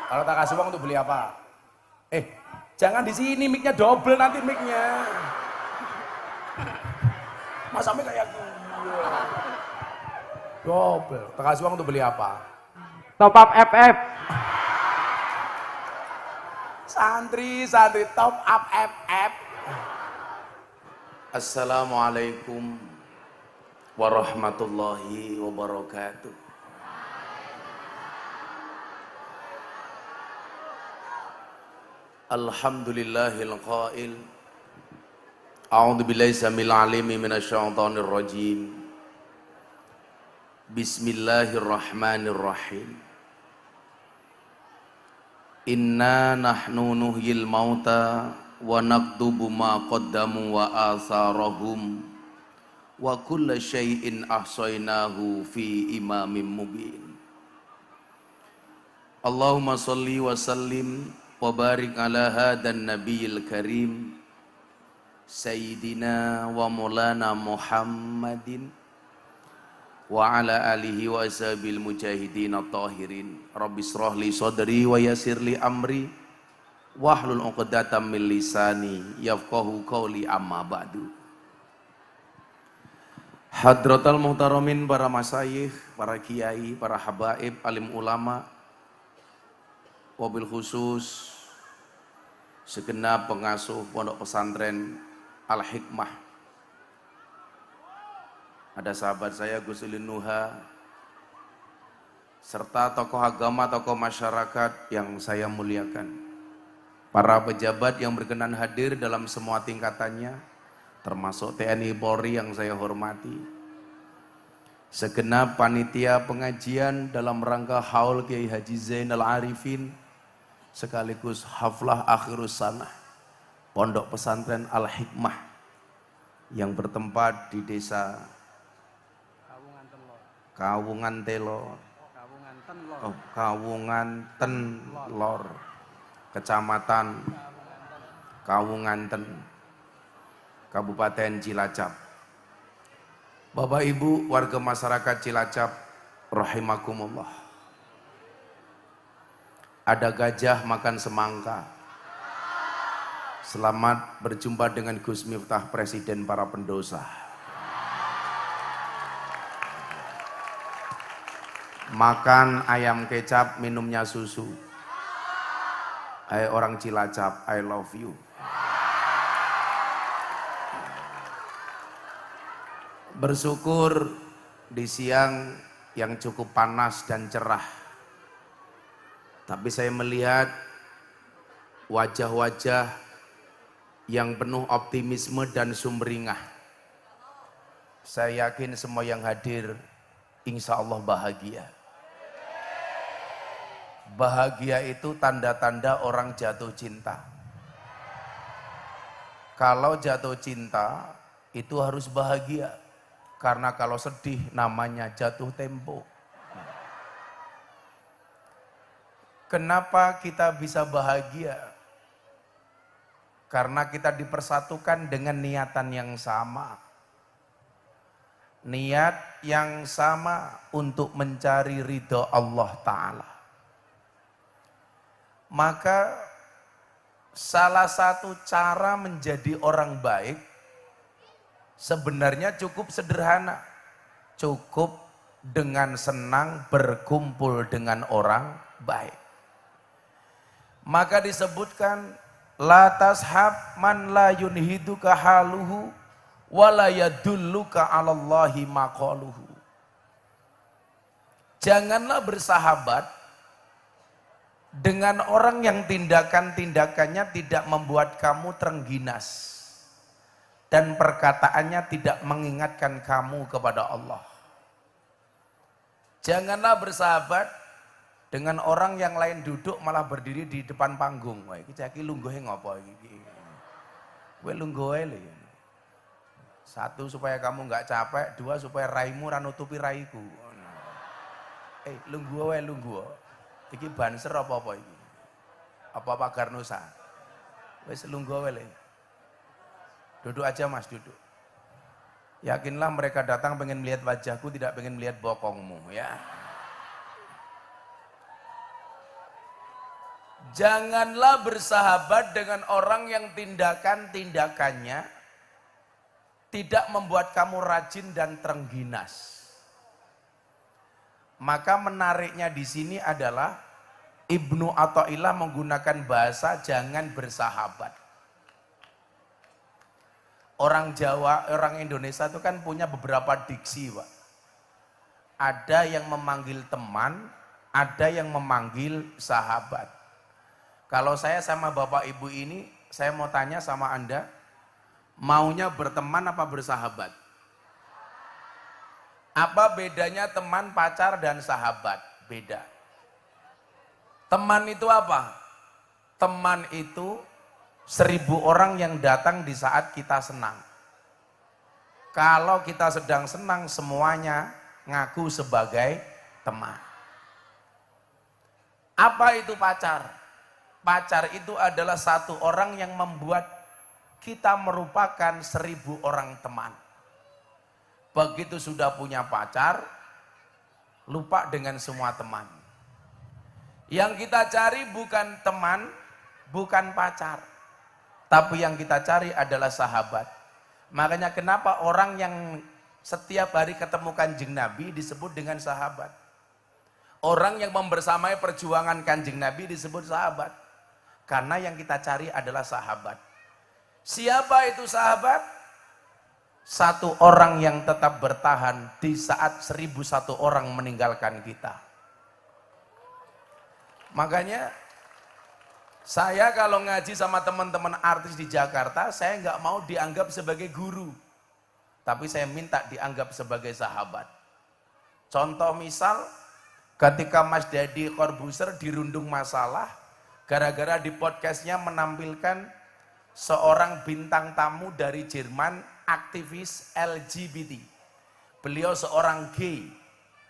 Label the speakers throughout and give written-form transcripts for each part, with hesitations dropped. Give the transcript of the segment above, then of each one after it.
Speaker 1: Kalau tak kasih uang untuk beli apa? Jangan di sini, mic-nya double nanti mic-nya. Masa mic kayak gue? Double. Tak kasih uang untuk beli apa?
Speaker 2: Top up FF.
Speaker 1: Santri top up FF. Assalamualaikum warahmatullahi wabarakatuh. Alhamdulillahil qail. A'udzu billahi samil alimi minasyaitonir rajim. Bismillahirrahmanirrahim. Inna nahnu nuhyil mauta wa naktubu ma qaddamu wa atharahum wa kulla syai'in ahsaynahu fi imamin mubin. Allahumma salli wa sallim wa barik ala hadan nabiyil karim Sayyidina wa maulana Muhammadin wa ala alihi wa ashabil mujahidin at-tahirin. Rabbi shrah li sadri wa yassir li amri wahlul 'uqdatam min lisani yafqahu qawli, amma ba'du. Hadratal muhtaramin, para masyayikh, para kiai, para habaib, alim ulama, wabil khusus segenap pengasuh pondok pesantren Al-Hikmah. Ada sahabat saya Gus Ulin Nuha, serta tokoh agama, tokoh masyarakat yang saya muliakan. Para pejabat yang berkenan hadir dalam semua tingkatannya, termasuk TNI Polri yang saya hormati. Segenap panitia pengajian dalam rangka Haul Kiai Haji Zainal Arifin, sekaligus haflah akhirus sanah Pondok Pesantren Al-Hikmah yang bertempat di desa Kawungan Tenlor, Kecamatan Kawunganten, Kabupaten Cilacap. Bapak Ibu warga masyarakat Cilacap rahimakumullah. Ada gajah makan semangka. Selamat berjumpa dengan Gus Miftah, Presiden para pendosa. Makan ayam kecap, minumnya susu. Hai orang Cilacap, I love you. Bersyukur di siang yang cukup panas dan cerah, tapi saya melihat wajah-wajah yang penuh optimisme dan sumringah. Saya yakin semua yang hadir insya Allah bahagia. Bahagia itu tanda-tanda orang jatuh cinta. Kalau jatuh cinta itu harus bahagia, karena kalau sedih namanya jatuh tempo. Kenapa kita bisa bahagia? Karena kita dipersatukan dengan niatan yang sama. Niat yang sama untuk mencari ridho Allah Ta'ala. Maka salah satu cara menjadi orang baik sebenarnya cukup sederhana. Cukup dengan senang berkumpul dengan orang baik. Maka disebutkan la tashab man la yunhiduka haluhu wa la yadulluka 'alallahi maqaluhu. Janganlah bersahabat dengan orang yang tindakan-tindakannya tidak membuat kamu terengginas dan perkataannya tidak mengingatkan kamu kepada Allah. Janganlah bersahabat dengan orang yang lain duduk malah berdiri di depan panggung. Wah, iki cah iki lungguhe ngopo iki? Kowe lungguhe lho. Satu, supaya kamu nggak capek. Dua, supaya raimu ra nutupi raiku. Lungguh wae lungguh. Iki banser apa iki? Apa pagar Nusa? Wis lungguh wae. Duduk aja Mas, duduk. Yakinlah mereka datang pengen melihat wajahku, tidak pengen melihat bokongmu, ya. Janganlah bersahabat dengan orang yang tindakan-tindakannya tidak membuat kamu rajin dan terengginas. Maka menariknya di sini adalah Ibnu Athaillah menggunakan bahasa jangan bersahabat. Orang Jawa, orang Indonesia itu kan punya beberapa diksi, Pak. Ada yang memanggil teman, ada yang memanggil sahabat. Kalau saya sama Bapak Ibu ini, saya mau tanya sama Anda, maunya berteman apa bersahabat? Apa bedanya teman, pacar, dan sahabat? Beda. Teman itu apa? Teman itu 1000 orang yang datang di saat kita senang. Kalau kita sedang senang, semuanya ngaku sebagai teman. Apa itu pacar? Pacar itu adalah satu orang yang membuat kita merupakan 1000 orang teman. Begitu sudah punya pacar, lupa dengan semua teman. Yang kita cari bukan teman, bukan pacar, tapi yang kita cari adalah sahabat. Makanya kenapa orang yang setiap hari ketemu Kanjeng Nabi disebut dengan sahabat. Orang yang membersamai perjuangan Kanjeng Nabi disebut sahabat. Karena yang kita cari adalah sahabat. Siapa itu sahabat? Satu orang yang tetap bertahan di saat 1001 orang meninggalkan kita. Makanya saya kalau ngaji sama teman-teman artis di Jakarta, saya nggak mau dianggap sebagai guru. Tapi saya minta dianggap sebagai sahabat. Contoh misal, ketika Mas Deddy Corbuzier dirundung masalah, gara-gara di podcastnya menampilkan seorang bintang tamu dari Jerman, aktivis LGBT. Beliau seorang gay,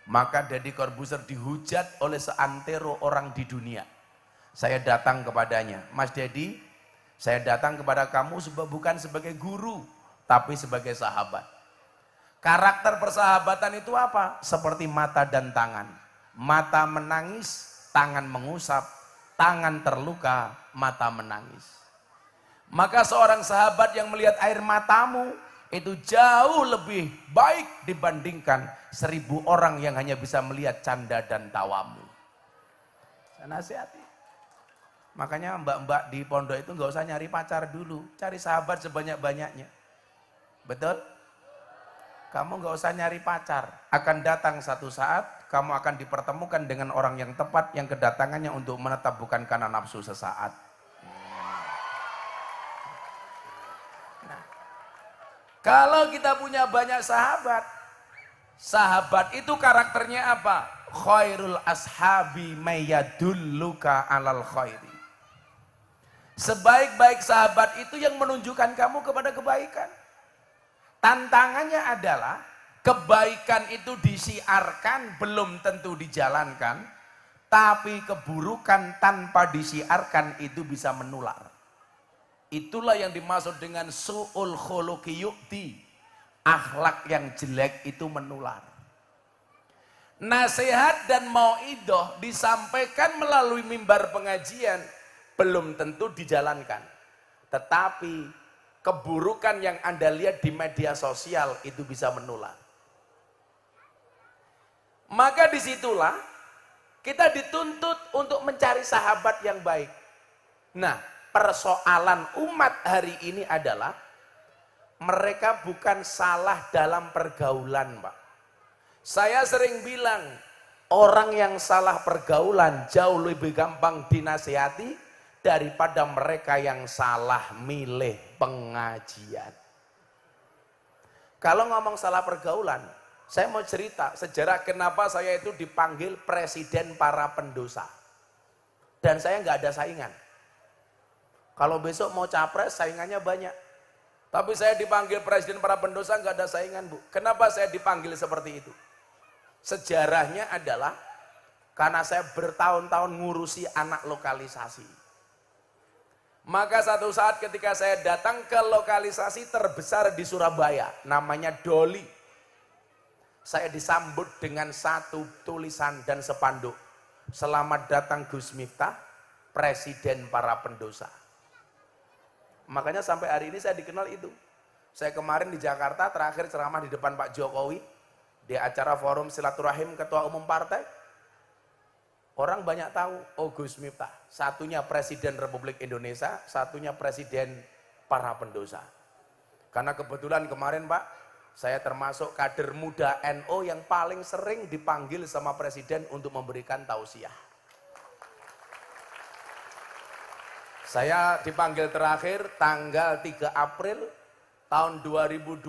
Speaker 1: maka Deddy Corbuzier dihujat oleh seantero orang di dunia. Saya datang kepadanya, Mas Deddy, saya datang kepada kamu bukan sebagai guru, tapi sebagai sahabat. Karakter persahabatan itu apa? Seperti mata dan tangan. Mata menangis, tangan mengusap, tangan terluka, mata menangis. Maka seorang sahabat yang melihat air matamu itu jauh lebih baik dibandingkan 1000 orang yang hanya bisa melihat canda dan tawamu. Saya nasihati. Makanya mbak-mbak di pondok itu nggak usah nyari pacar dulu, cari sahabat sebanyak-banyaknya. Betul? Kamu nggak usah nyari pacar. Akan datang satu saat, kamu akan dipertemukan dengan orang yang tepat, yang kedatangannya untuk menetap bukan karena nafsu sesaat. Nah, kalau kita punya banyak sahabat, sahabat itu karakternya apa? Khairul ashabi mayadulluka alal khairi. Sebaik-baik sahabat itu yang menunjukkan kamu kepada kebaikan. Tantangannya adalah kebaikan itu disiarkan belum tentu dijalankan, tapi keburukan tanpa disiarkan itu bisa menular. Itulah yang dimaksud dengan su'ul khuluqi yu'ti. Akhlak yang jelek itu menular. Nasihat dan mauidhah disampaikan melalui mimbar pengajian belum tentu dijalankan. Tetapi keburukan yang Anda lihat di media sosial itu bisa menular. Maka disitulah kita dituntut untuk mencari sahabat yang baik. Nah, persoalan umat hari ini adalah mereka bukan salah dalam pergaulan, Pak. Saya sering bilang, orang yang salah pergaulan jauh lebih gampang dinasihati daripada mereka yang salah milih pengajian. Kalau ngomong salah pergaulan, saya mau cerita sejarah kenapa saya itu dipanggil presiden para pendosa. Dan saya nggak ada saingan. Kalau besok mau capres, saingannya banyak. Tapi saya dipanggil presiden para pendosa, nggak ada saingan, Bu. Kenapa saya dipanggil seperti itu? Sejarahnya adalah karena saya bertahun-tahun ngurusi anak lokalisasi. Maka satu saat ketika saya datang ke lokalisasi terbesar di Surabaya, namanya Doli, saya disambut dengan satu tulisan dan spanduk, selamat datang Gus Miftah, presiden para pendosa. Makanya sampai hari ini saya dikenal itu. Saya kemarin di Jakarta terakhir ceramah di depan Pak Jokowi di acara forum silaturahim ketua umum partai. Orang banyak tahu, oh Gus Miftah, satunya presiden Republik Indonesia, satunya presiden para pendosa. Karena kebetulan kemarin Pak, saya termasuk kader muda NU yang paling sering dipanggil sama presiden untuk memberikan tausiah. Saya dipanggil terakhir tanggal 3 April tahun 2023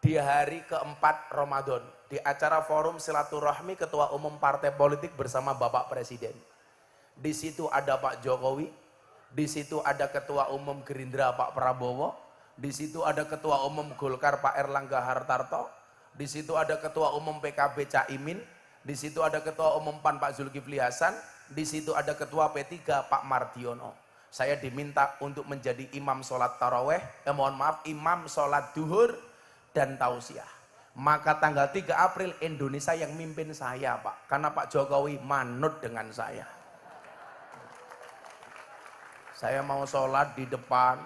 Speaker 1: di hari keempat Ramadan di acara forum silaturahmi ketua umum partai politik bersama Bapak Presiden. Di situ ada Pak Jokowi, di situ ada ketua umum Gerindra Pak Prabowo, di situ ada ketua umum Golkar Pak Erlangga Hartarto, di situ ada ketua umum PKB Caimin, di situ ada ketua umum PAN Pak Zulkifli Hasan, di situ ada ketua P3 Pak Mardiono. Saya diminta untuk menjadi imam sholat taraweh, imam sholat duhur dan tausiah. Maka tanggal 3 April Indonesia yang mimpin saya Pak, karena Pak Jokowi manut dengan saya. Saya mau sholat di depan,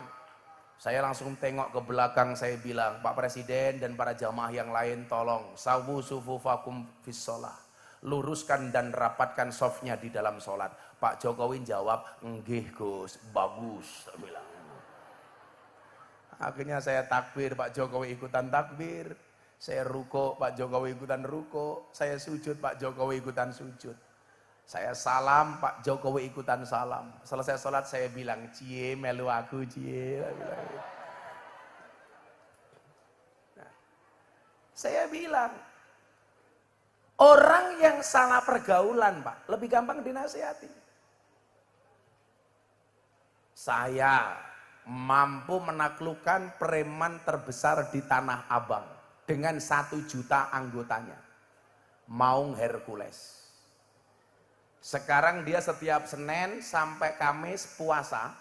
Speaker 1: saya langsung tengok ke belakang, saya bilang, Pak Presiden dan para jamaah yang lain tolong, sawu sufufakum fis sholah, luruskan dan rapatkan softnya di dalam sholat. Pak Jokowi jawab, nggih Gus, bagus, saya bilang. Akhirnya saya takbir, Pak Jokowi ikutan takbir. Saya ruko, Pak Jokowi ikutan ruko. Saya sujud, Pak Jokowi ikutan sujud. Saya salam, Pak Jokowi ikutan salam. Selesai sholat saya bilang, cie melu aku cie. Nah, saya bilang, orang yang salah pergaulan Pak, lebih gampang dinasihati. Saya mampu menaklukkan preman terbesar di Tanah Abang dengan 1 juta anggotanya, Maung Hercules. Sekarang dia setiap Senin sampai Kamis puasa,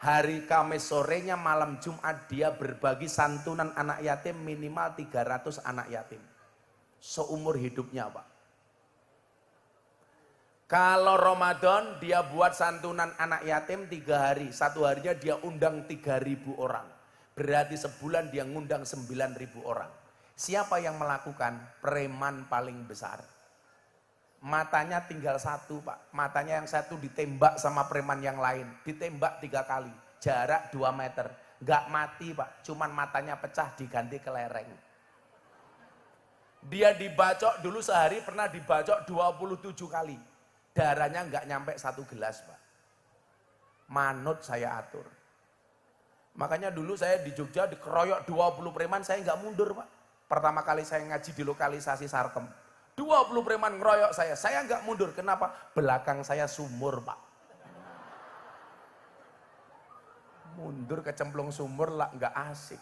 Speaker 1: hari Kamis sorenya malam Jumat dia berbagi santunan anak yatim minimal 300 anak yatim seumur hidupnya Pak. Kalau Ramadan dia buat santunan anak yatim 3 hari, 1 harinya dia undang 3.000 orang. Berarti sebulan dia ngundang 9.000 orang. Siapa yang melakukan? Preman paling besar. Matanya tinggal 1 Pak, matanya yang 1 ditembak sama preman yang lain, ditembak 3 kali, jarak 2 meter, nggak mati Pak, cuman matanya pecah diganti kelereng. Dia dibacok dulu sehari pernah dibacok 27 kali, darahnya nggak nyampe 1 gelas Pak. Manut saya atur. Makanya dulu saya di Jogja dikeroyok 20 preman, saya nggak mundur Pak. Pertama kali saya ngaji di lokalisasi Sarkem, 20 preman ngeroyok saya nggak mundur. Kenapa? Belakang saya sumur Pak. Mundur kecemplung sumur lah nggak asik.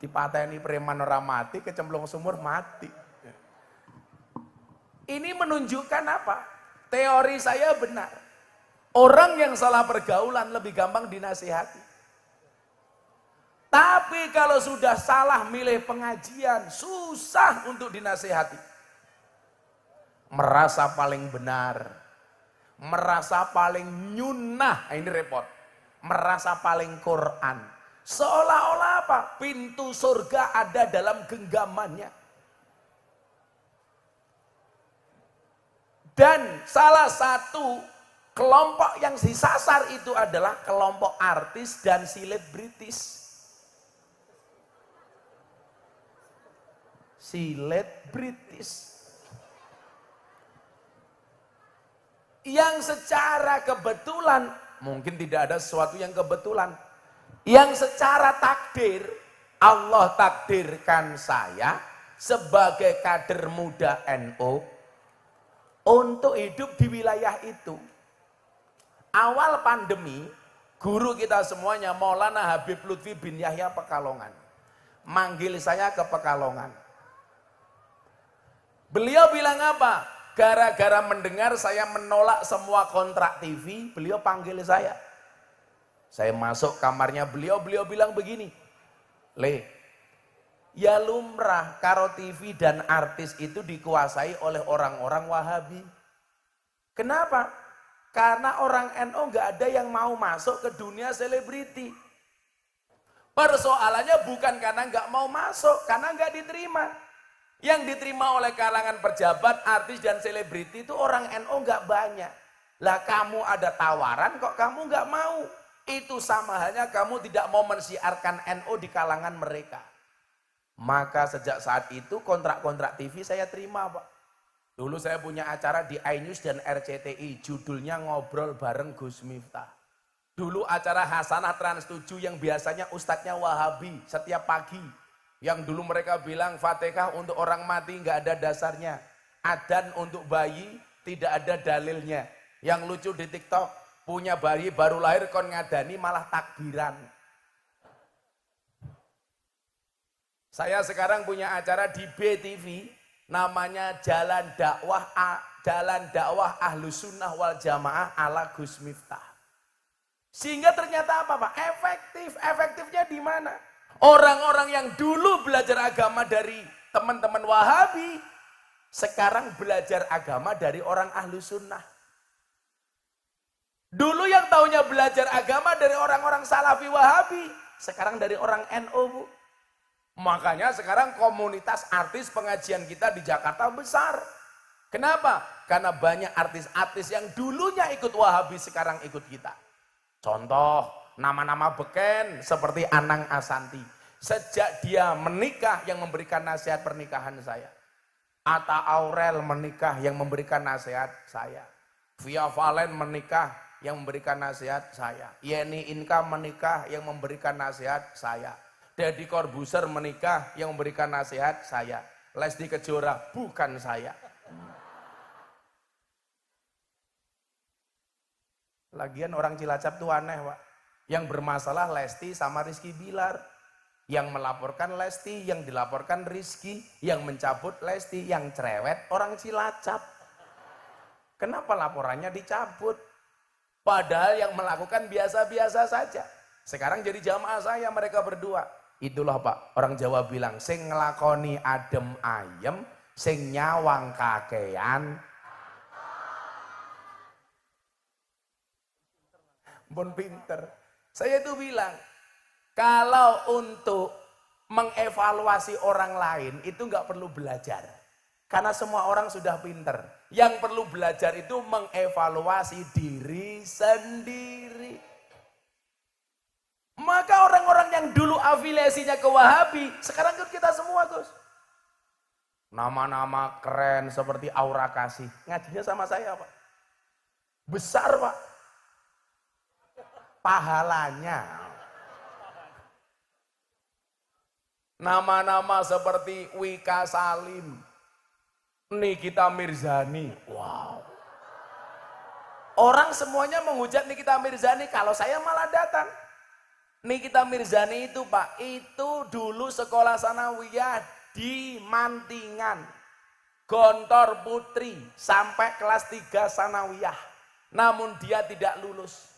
Speaker 1: Dipateni preman orang mati, kecemplung sumur mati. Ini menunjukkan apa? Teori saya benar. Orang yang salah pergaulan lebih gampang dinasihati. Tapi kalau sudah salah milih pengajian, susah untuk dinasihati. Merasa paling benar, merasa paling nyunnah, ini repot. Merasa paling Quran. Seolah-olah apa? Pintu surga ada dalam genggamannya. Dan salah satu kelompok yang disasar itu adalah kelompok artis dan selebritis. Selebritis. Yang secara kebetulan, mungkin tidak ada sesuatu yang kebetulan, yang secara takdir, Allah takdirkan saya sebagai kader muda NU untuk hidup di wilayah itu. Awal pandemi, guru kita semuanya Maulana Habib Lutfi bin Yahya Pekalongan manggil saya ke Pekalongan. Beliau bilang apa? Gara-gara mendengar saya menolak semua kontrak TV, beliau panggil saya. Saya masuk kamarnya beliau bilang begini, Le, ya lumrah karo TV dan artis itu dikuasai oleh orang-orang Wahabi. Kenapa? Karena orang NU nggak ada yang mau masuk ke dunia selebriti. Persoalannya bukan karena nggak mau masuk, karena nggak diterima. Yang diterima oleh kalangan pejabat, artis, dan selebriti itu orang NU nggak banyak. Lah kamu ada tawaran kok kamu nggak mau. Itu sama halnya kamu tidak mau mensiarkan NU di kalangan mereka. Maka sejak saat itu kontrak-kontrak TV saya terima, Pak. Dulu saya punya acara di iNews dan RCTI, judulnya Ngobrol Bareng Gus Miftah. Dulu acara Hasanah Trans 7 yang biasanya ustadznya Wahabi setiap pagi. Yang dulu mereka bilang Fatihah untuk orang mati nggak ada dasarnya. Adzan untuk bayi tidak ada dalilnya. Yang lucu di TikTok, punya bayi baru lahir kon ngadani malah takbiran. Saya sekarang punya acara di BTV, namanya Jalan Dakwah Ahlus Sunnah wal Jamaah ala Gus Miftah. Sehingga ternyata apa, Pak? Efektifnya di mana? Orang-orang yang dulu belajar agama dari teman-teman Wahabi, sekarang belajar agama dari orang Ahlus Sunnah. Dulu yang taunya belajar agama dari orang-orang Salafi Wahabi, sekarang dari orang NU, Bu. Makanya sekarang komunitas artis pengajian kita di Jakarta besar. Kenapa? Karena banyak artis-artis yang dulunya ikut Wahabi sekarang ikut kita. Contoh, nama-nama beken seperti Anang Asanti. Sejak dia menikah yang memberikan nasihat pernikahan saya. Atta Aurel menikah yang memberikan nasihat saya. Via Valen menikah yang memberikan nasihat saya. Yeni Inka menikah yang memberikan nasihat saya. Deddy Corbuzier menikah yang memberikan nasihat saya. Lesti Kejora bukan saya. Lagian orang Cilacap tuh aneh, Pak. Yang bermasalah Lesti sama Rizky Bilar. Yang melaporkan Lesti, yang dilaporkan Rizky, yang mencabut Lesti, yang cerewet orang Cilacap. Kenapa laporannya dicabut? Padahal yang melakukan biasa-biasa saja. Sekarang jadi jamaah saya mereka berdua. Itulah, Pak, orang Jawa bilang, sing ngelakoni adem ayem, sing nyawang kakean. Pun pinter. Saya itu bilang, kalau untuk mengevaluasi orang lain itu nggak perlu belajar. Karena semua orang sudah pinter. Yang perlu belajar itu mengevaluasi diri sendiri. Maka orang-orang yang dulu afiliasinya ke Wahabi, sekarang ikut kita semua, Gus. Nama-nama keren seperti Aura Kasih. Ngajinya sama saya, Pak. Besar, Pak. Pahalanya. Nama-nama seperti Wika Salim, Nikita Mirzani. Wow. Orang semuanya menghujat Nikita Mirzani, kalau saya malah datang. Nikita Mirzani itu, Pak, itu dulu sekolah sanawiyah di Mantingan. Gontor Putri sampai kelas 3 sanawiyah. Namun dia tidak lulus.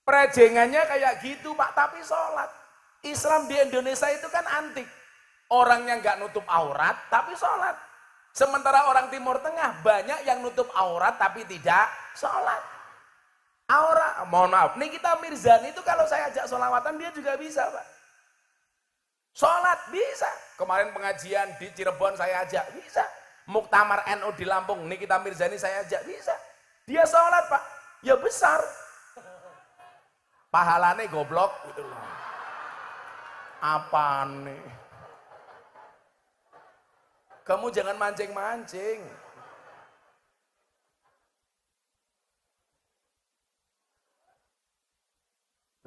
Speaker 1: Prejengannya kayak gitu, Pak, tapi sholat. Islam di Indonesia itu kan antik. Orangnya nggak nutup aurat, tapi sholat. Sementara orang Timur Tengah banyak yang nutup aurat, tapi tidak sholat. Aurat, mohon maaf, Nikita Mirzani itu kalau saya ajak sholawatan, dia juga bisa, Pak. Sholat, bisa. Kemarin pengajian di Cirebon saya ajak, bisa. Muktamar NU di Lampung, Nikita Mirzani saya ajak, bisa. Dia sholat, Pak, ya besar. Pahalane goblok gitu loh. Apa nih? Kamu jangan mancing-mancing.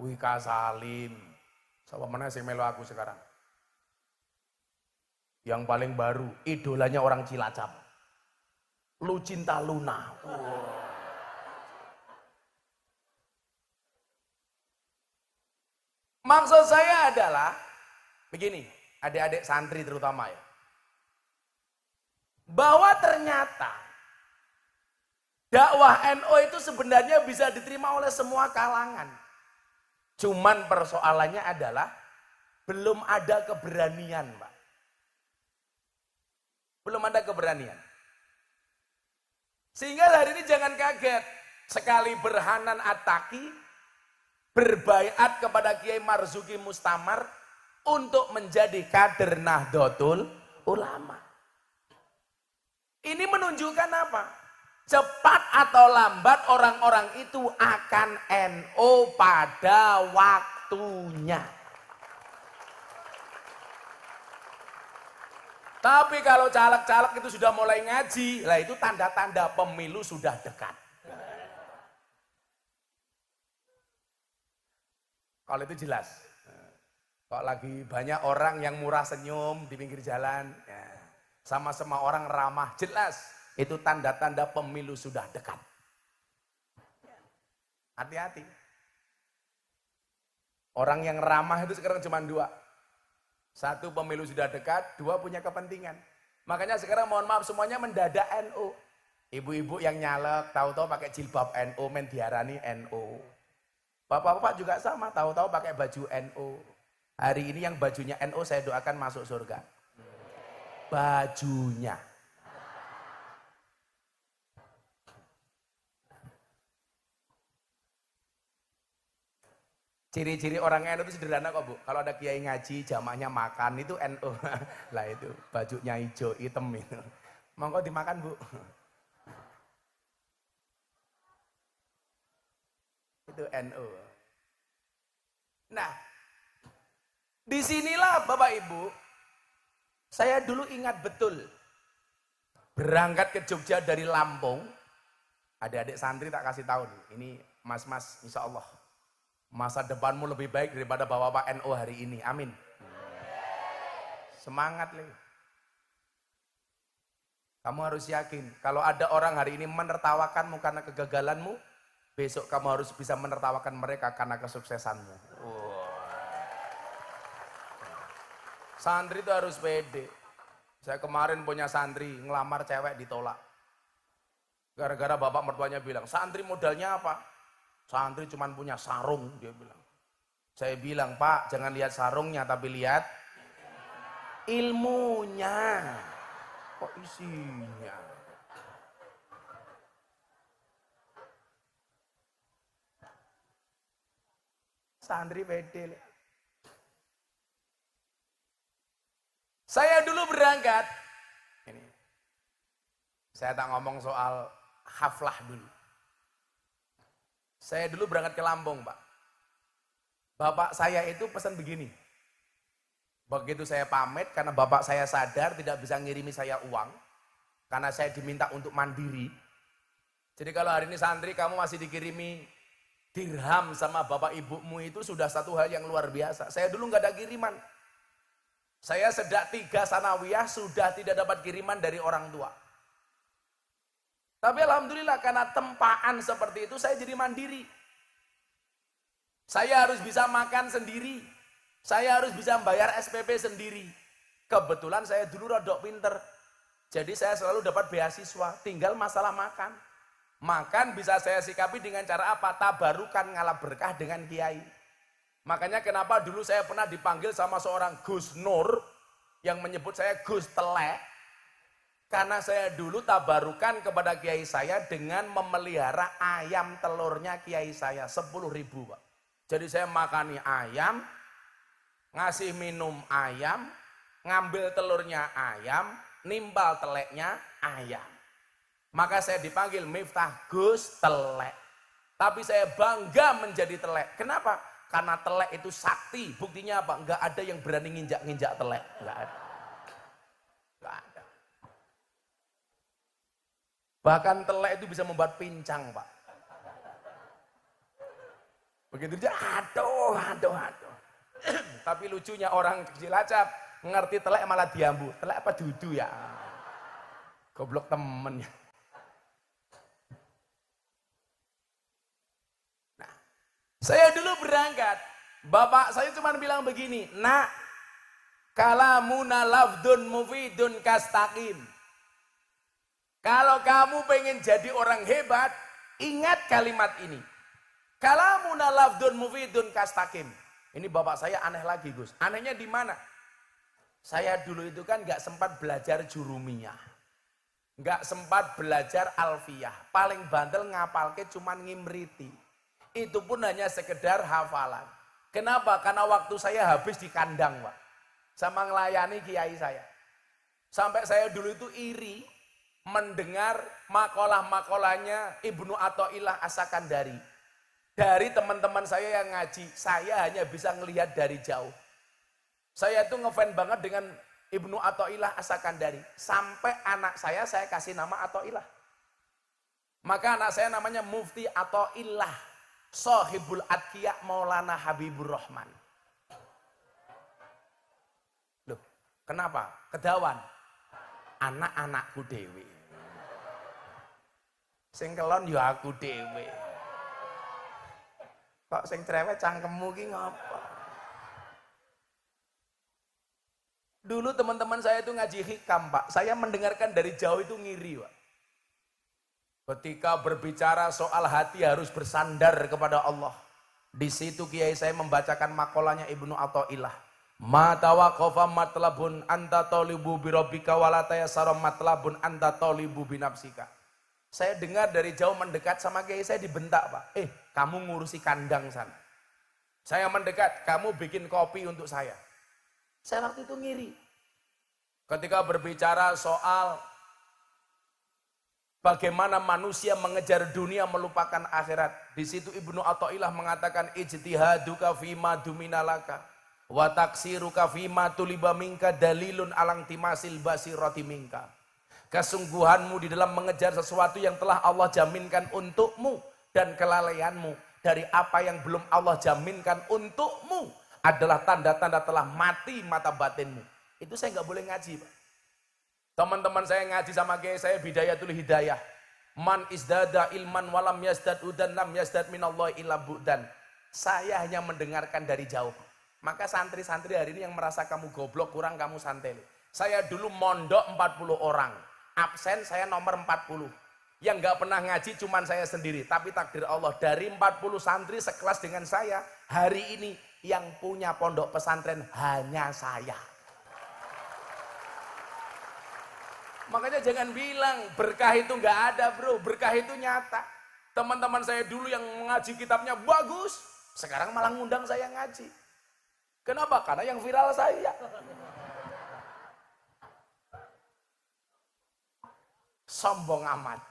Speaker 1: Wika Salim. Sama mana sih melo aku sekarang? Yang paling baru, idolanya orang Cilacap. Lucinta Luna. Wow. Maksud saya adalah begini, adik-adik santri terutama ya. Bahwa ternyata dakwah NU itu sebenarnya bisa diterima oleh semua kalangan. Cuman persoalannya adalah belum ada keberanian, Pak. Belum ada keberanian. Sehingga hari ini jangan kaget. Sekali Berhanan At-Taqi berbaiat kepada Kiai Marzuki Mustamar untuk menjadi kader Nahdlatul Ulama. Ini menunjukkan apa? Cepat atau lambat orang-orang itu akan NU pada waktunya. Tapi kalau caleg-caleg itu sudah mulai ngaji, lah itu tanda-tanda pemilu sudah dekat. Kalau itu jelas. Kalau lagi banyak orang yang murah senyum di pinggir jalan, ya, sama-sama orang ramah, jelas. Itu tanda-tanda pemilu sudah dekat. Hati-hati. Orang yang ramah itu sekarang cuma dua. Satu, pemilu sudah dekat. Dua, punya kepentingan. Makanya sekarang mohon maaf semuanya mendadak NU. Ibu-ibu yang nyalek, tahu-tahu pakai jilbab NU, main diarani NU. Bapak-bapak juga sama, tahu-tahu pakai baju NU. Hari ini yang bajunya NU saya doakan masuk surga. Bajunya. Ciri-ciri orang NU itu sederhana kok Bu. Kalau ada kiai ngaji, jamaahnya makan, itu NU. Lah itu, bajunya hijau, hitam itu. Monggo dimakan Bu. Itu NU. Nah, disinilah Bapak Ibu, saya dulu ingat betul. Berangkat ke Jogja dari Lampung, adik-adik santri tak kasih tahu nih, ini mas-mas insya Allah. Masa depanmu lebih baik daripada bapak-bapak NU hari ini, amin. Semangat nih. Kamu harus yakin, kalau ada orang hari ini menertawakanmu karena kegagalanmu, besok kamu harus bisa menertawakan mereka karena kesuksesanmu. Santri itu harus pede. Saya kemarin punya santri, ngelamar cewek ditolak. Gara-gara bapak mertuanya bilang, santri modalnya apa? Santri cuma punya sarung, dia bilang. Saya bilang, Pak, jangan lihat sarungnya, tapi lihat ilmunya. Kok isinya? Santri pede. Saya dulu berangkat, ini, saya tak ngomong soal haflah dulu. Saya dulu berangkat ke Lampung, Pak. Bapak saya itu pesan begini. Begitu saya pamit, karena bapak saya sadar tidak bisa ngirimi saya uang, karena saya diminta untuk mandiri. Jadi kalau hari ini santri kamu masih dikirimi dirham sama bapak ibumu, itu sudah satu hal yang luar biasa. Saya dulu nggak ada kiriman. Saya sejak 3 sanawiyah sudah tidak dapat kiriman dari orang tua. Tapi alhamdulillah karena tempaan seperti itu saya jadi mandiri. Saya harus bisa makan sendiri. Saya harus bisa membayar SPP sendiri. Kebetulan saya dulu rodok pinter. Jadi saya selalu dapat beasiswa, tinggal masalah makan. Makan bisa saya sikapi dengan cara apa? Tabarukan, ngalap berkah dengan kiai. Makanya kenapa dulu saya pernah dipanggil sama seorang Gus Nur yang menyebut saya Gus Telek, karena saya dulu tabarukan kepada kiai saya dengan memelihara ayam telurnya kiai saya 10.000 Pak. Jadi saya makani ayam, ngasih minum ayam, ngambil telurnya ayam, nimbal teleknya ayam. Maka saya dipanggil Miftah Gus Telek. Tapi saya bangga menjadi telek. Kenapa? Karena telek itu sakti. Buktinya apa? Enggak ada yang berani nginjak-nginjak telek. Enggak ada. Enggak ada. Bahkan telek itu bisa membuat pincang, Pak. Begitu dia, aduh. Tapi lucunya orang Cilacap ngerti telek malah diambu. Telek apa dudu ya? Goblok temennya. Saya dulu berangkat, bapak saya cuma bilang begini, nak, kalamuna lafdun mufidun kastaqim. Kalau kamu pengen jadi orang hebat, ingat kalimat ini. Kalamuna lafdun mufidun kastaqim. Ini bapak saya aneh lagi Gus, anehnya di mana? Saya dulu itu kan gak sempat belajar jurumiyah. nggak sempat belajar alfiyah. Paling bandel ngapalke cuman ngimriti. Itu pun hanya sekedar hafalan. Kenapa? Karena waktu saya habis di kandang, Pak. Sama ngelayani kiai saya. Sampai saya dulu itu iri mendengar makalah-makalahnya Ibnu Athaillah As-Sakandari. Dari teman-teman saya yang ngaji, saya hanya bisa ngelihat dari jauh. Saya itu ngefans banget dengan Ibnu Athaillah As-Sakandari. Sampai anak saya kasih nama Athaillah. Maka anak saya namanya Mufti Athaillah. Sohibul Atqiya Maulana Habibur Rahman. Loh, kenapa? Kedawan. Anak-anakku dewe. Sing kelon ya aku dewe. Kok sing cerewet cangkemmu ki ngapa? Dulu teman-teman saya itu ngaji hikam, Pak. Saya mendengarkan dari jauh itu ngiri, Pak. Ketika berbicara soal hati harus bersandar kepada Allah. Di situ kiai saya membacakan makolahnya Ibnu Athaillah. Ma tawaqafa matlabun anta talibu bi rabbika wa la tayassara matlabun anta talibu bi nafsika. Saya dengar dari jauh mendekat sama kiai saya dibentak, Pak. Kamu ngurusi kandang sana. Saya mendekat, kamu bikin kopi untuk saya. Saya waktu itu ngiri. Ketika berbicara soal bagaimana manusia mengejar dunia melupakan akhirat. Di situ Ibnu Athaillah mengatakan ijtihaduka fima duminalaka wa taksiruka fima tuliba minka dalilun alang timasil basirati minka. Kesungguhanmu di dalam mengejar sesuatu yang telah Allah jaminkan untukmu dan kelalaianmu dari apa yang belum Allah jaminkan untukmu adalah tanda-tanda telah mati mata batinmu. Itu saya nggak boleh ngaji, Pak. Teman-teman saya ngaji sama kiai saya Bidayatul Hidayah. Man isdada ilman walam yazdad udan lam yazdad minallahi illa bu'dan. Saya hanya mendengarkan dari jauh. Maka santri-santri hari ini yang merasa kamu goblok kurang kamu santai. Saya dulu mondok 40 orang. Absen saya nomor 40. Yang nggak pernah ngaji cuman saya sendiri. Tapi takdir Allah dari 40 santri sekelas dengan saya. Hari ini yang punya pondok pesantren hanya saya. Makanya jangan bilang berkah itu nggak ada, bro. Berkah itu nyata. Teman-teman saya dulu yang mengaji kitabnya bagus, sekarang malah ngundang saya ngaji. Kenapa? Karena yang viral saya. Sombong amat.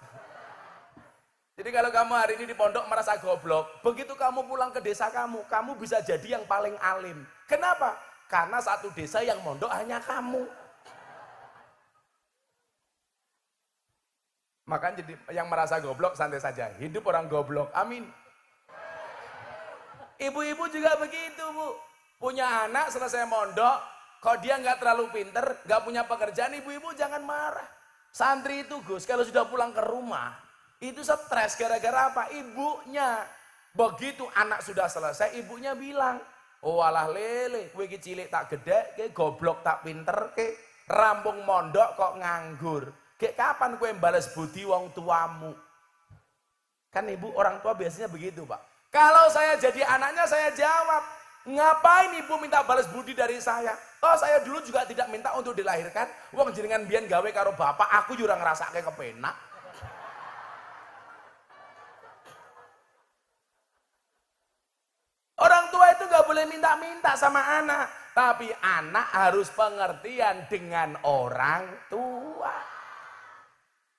Speaker 1: Jadi kalau kamu hari ini di pondok merasa goblok, begitu kamu pulang ke desa kamu bisa jadi yang paling alim. Kenapa? Karena satu desa yang mondok hanya kamu. Makanya jadi yang merasa goblok santai saja. Hidup orang goblok. Amin. Ibu-ibu juga begitu, Bu. Punya anak selesai mondok, kalau dia nggak terlalu pinter, nggak punya pekerjaan, ibu-ibu jangan marah. Santri itu, Gus, kalau sudah pulang ke rumah, itu stres gara-gara apa? Ibunya. Begitu anak sudah selesai, ibunya bilang, oh alah lele, kowe iki cilik tak gede, ke goblok tak pinter, ke rampung mondok kok nganggur. Kayak kapan kue balas budi wong tuamu? Kan ibu orang tua biasanya begitu, Pak. Kalau saya jadi anaknya saya jawab, ngapain ibu minta balas budi dari saya? Toh saya dulu juga tidak minta untuk dilahirkan. Wong jenengan biyen gawe karo bapak, aku juga ngerasake kepenak. Orang tua itu gak boleh minta-minta sama anak, tapi anak harus pengertian dengan orang tua.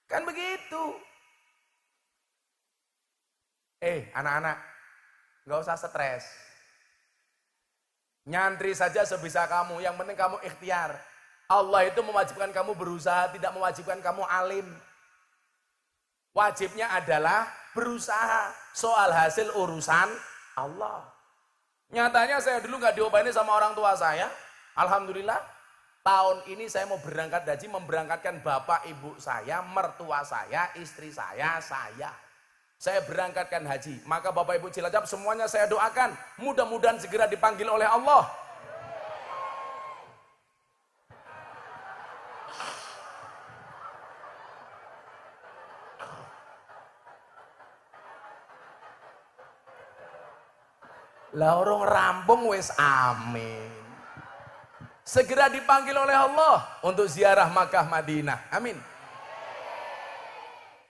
Speaker 1: Kan begitu. Anak-anak, gak usah stres. Nyantri saja sebisa kamu, yang penting kamu ikhtiar. Allah itu mewajibkan kamu berusaha, tidak mewajibkan kamu alim. Wajibnya adalah berusaha. Soal hasil urusan Allah. Nyatanya saya dulu gak diobani sama orang tua saya. Alhamdulillah. Tahun ini saya mau berangkat haji, memberangkatkan bapak ibu saya, mertua saya, istri saya, saya. Saya berangkatkan haji. Maka bapak ibu Cilacap semuanya saya doakan. Mudah-mudahan segera dipanggil oleh Allah. Lah orang rampung wis amin. Segera dipanggil oleh Allah untuk ziarah Makkah Madinah. Amin.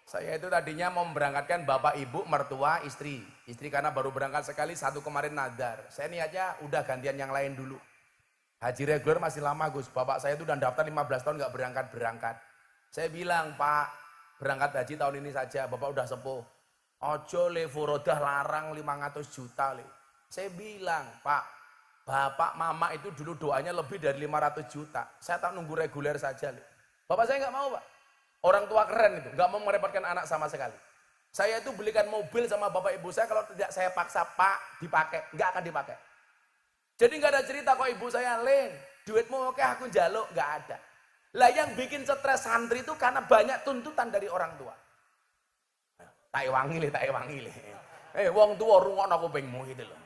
Speaker 1: Saya itu tadinya mau memberangkatkan bapak ibu, mertua, istri. Istri karena baru berangkat sekali, satu kemarin nadar. Saya niatnya udah gantian yang lain dulu. Haji reguler masih lama Gus. Bapak saya itu udah daftar 15 tahun nggak berangkat-berangkat. Saya bilang, Pak, berangkat haji tahun ini saja. Bapak udah sepuh. Ojo le furodah larang 500 juta le. Saya bilang, Pak, bapak mama itu dulu doanya lebih dari 500 juta. Saya tak nunggu reguler saja le. Bapak saya nggak mau Pak. Orang tua keren itu, nggak mau merepotkan anak sama sekali. Saya itu belikan mobil sama bapak ibu saya, kalau tidak saya paksa Pak dipakai, nggak akan dipakai. Jadi nggak ada cerita kok ibu saya, Len, duitmu oke aku njaluk, nggak ada. Lah yang bikin stres santri itu karena banyak tuntutan dari orang tua. Tak wangi le. Wong tua rungokno kupingmu gitu loh.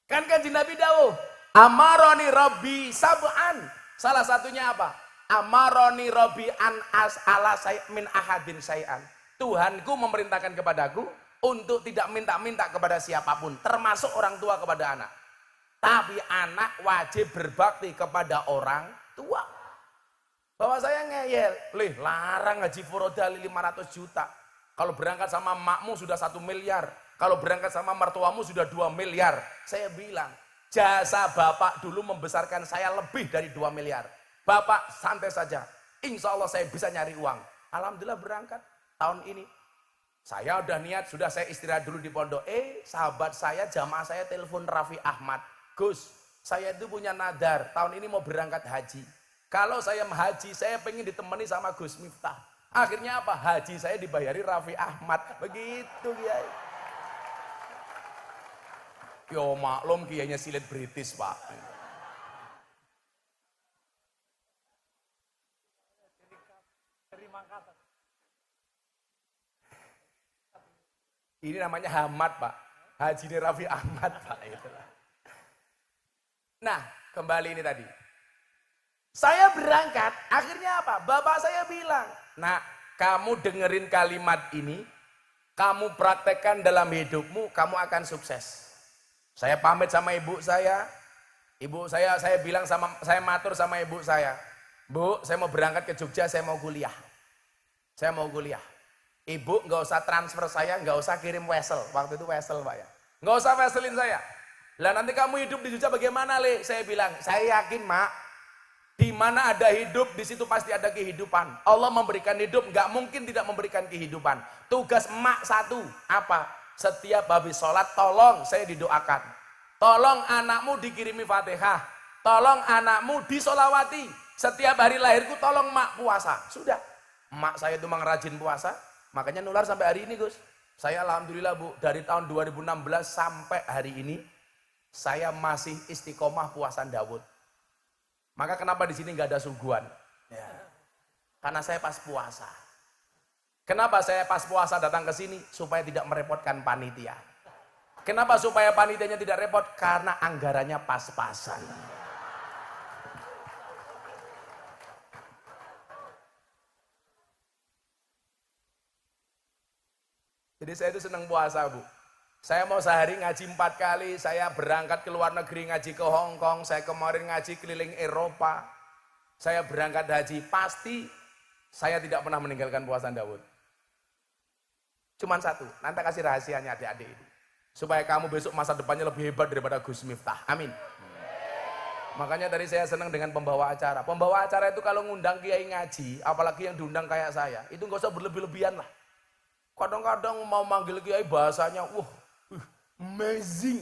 Speaker 1: Kan Kanjeng Nabi dawuh, amaroni Rabbi sab'an. Salah satunya apa? Amaroni Rabbi an as'ala min ahadin say'an. Tuhanku memerintahkan kepadaku untuk tidak minta-minta kepada siapapun, termasuk orang tua kepada anak. Tapi anak wajib berbakti kepada orang tua. Bapak saya ngeyel, lih larang haji furoda 500 juta. Kalau berangkat sama makmu sudah 1 miliar. Kalau berangkat sama mertuamu sudah 2 miliar. Saya bilang, jasa bapak dulu membesarkan saya lebih dari 2 miliar. Bapak santai saja, insya Allah saya bisa nyari uang. Alhamdulillah berangkat tahun ini. Saya udah niat, sudah saya istirahat dulu di pondok. Sahabat saya, jamaah saya telepon Raffi Ahmad. Gus, saya itu punya nadar, tahun ini mau berangkat haji. Kalau saya haji, saya pengen ditemani sama Gus Miftah. Akhirnya apa? Haji saya dibayari Raffi Ahmad. Begitu Kiai. Yo maklum kiainya silet British Pak. Ini namanya Hamad Pak. Haji ini Raffi Ahmad Pak. Itulah. Nah kembali ini tadi. Saya berangkat, akhirnya apa? Bapak saya bilang, nah kamu dengerin kalimat ini, kamu praktekkan dalam hidupmu, kamu akan sukses. Saya pamit sama ibu saya bilang saya matur sama ibu saya, Bu, saya mau berangkat ke Jogja, saya mau kuliah. Saya mau kuliah. Ibu nggak usah transfer saya, nggak usah kirim wesel, waktu itu wesel Pak ya. Nggak usah weselin saya. Lah nanti kamu hidup di Jogja bagaimana Le? Saya bilang, saya yakin Mak. Di mana ada hidup, di situ pasti ada kehidupan. Allah memberikan hidup, nggak mungkin tidak memberikan kehidupan. Tugas emak satu, apa? Setiap habis sholat, tolong saya didoakan. Tolong anakmu dikirimi Fatihah. Tolong anakmu disolawati. Setiap hari lahirku, tolong emak puasa. Sudah. Emak saya itu memang rajin puasa, makanya nular sampai hari ini Gus. Saya alhamdulillah Bu, dari tahun 2016 sampai hari ini, saya masih istiqomah puasa Dawud. Maka kenapa di sini nggak ada suguhan? Ya. Karena saya pas puasa. Kenapa saya pas puasa datang ke sini? Supaya tidak merepotkan panitia. Kenapa supaya panitianya tidak repot? Karena anggarannya pas-pasan. Jadi saya itu senang puasa Bu. Saya mau sehari ngaji 4 kali, saya berangkat ke luar negeri ngaji ke Hong Kong, saya kemarin ngaji keliling Eropa, saya berangkat haji, pasti saya tidak pernah meninggalkan puasa Dawud. Cuman satu, nanti kasih rahasianya adik-adik ini. Supaya kamu besok masa depannya lebih hebat daripada Gus Miftah, amin. Makanya tadi saya senang dengan pembawa acara. Pembawa acara itu kalau ngundang kiai ngaji, apalagi yang diundang kayak saya, itu nggak usah berlebih-lebihan lah. Kadang-kadang mau manggil kiai bahasanya, amazing.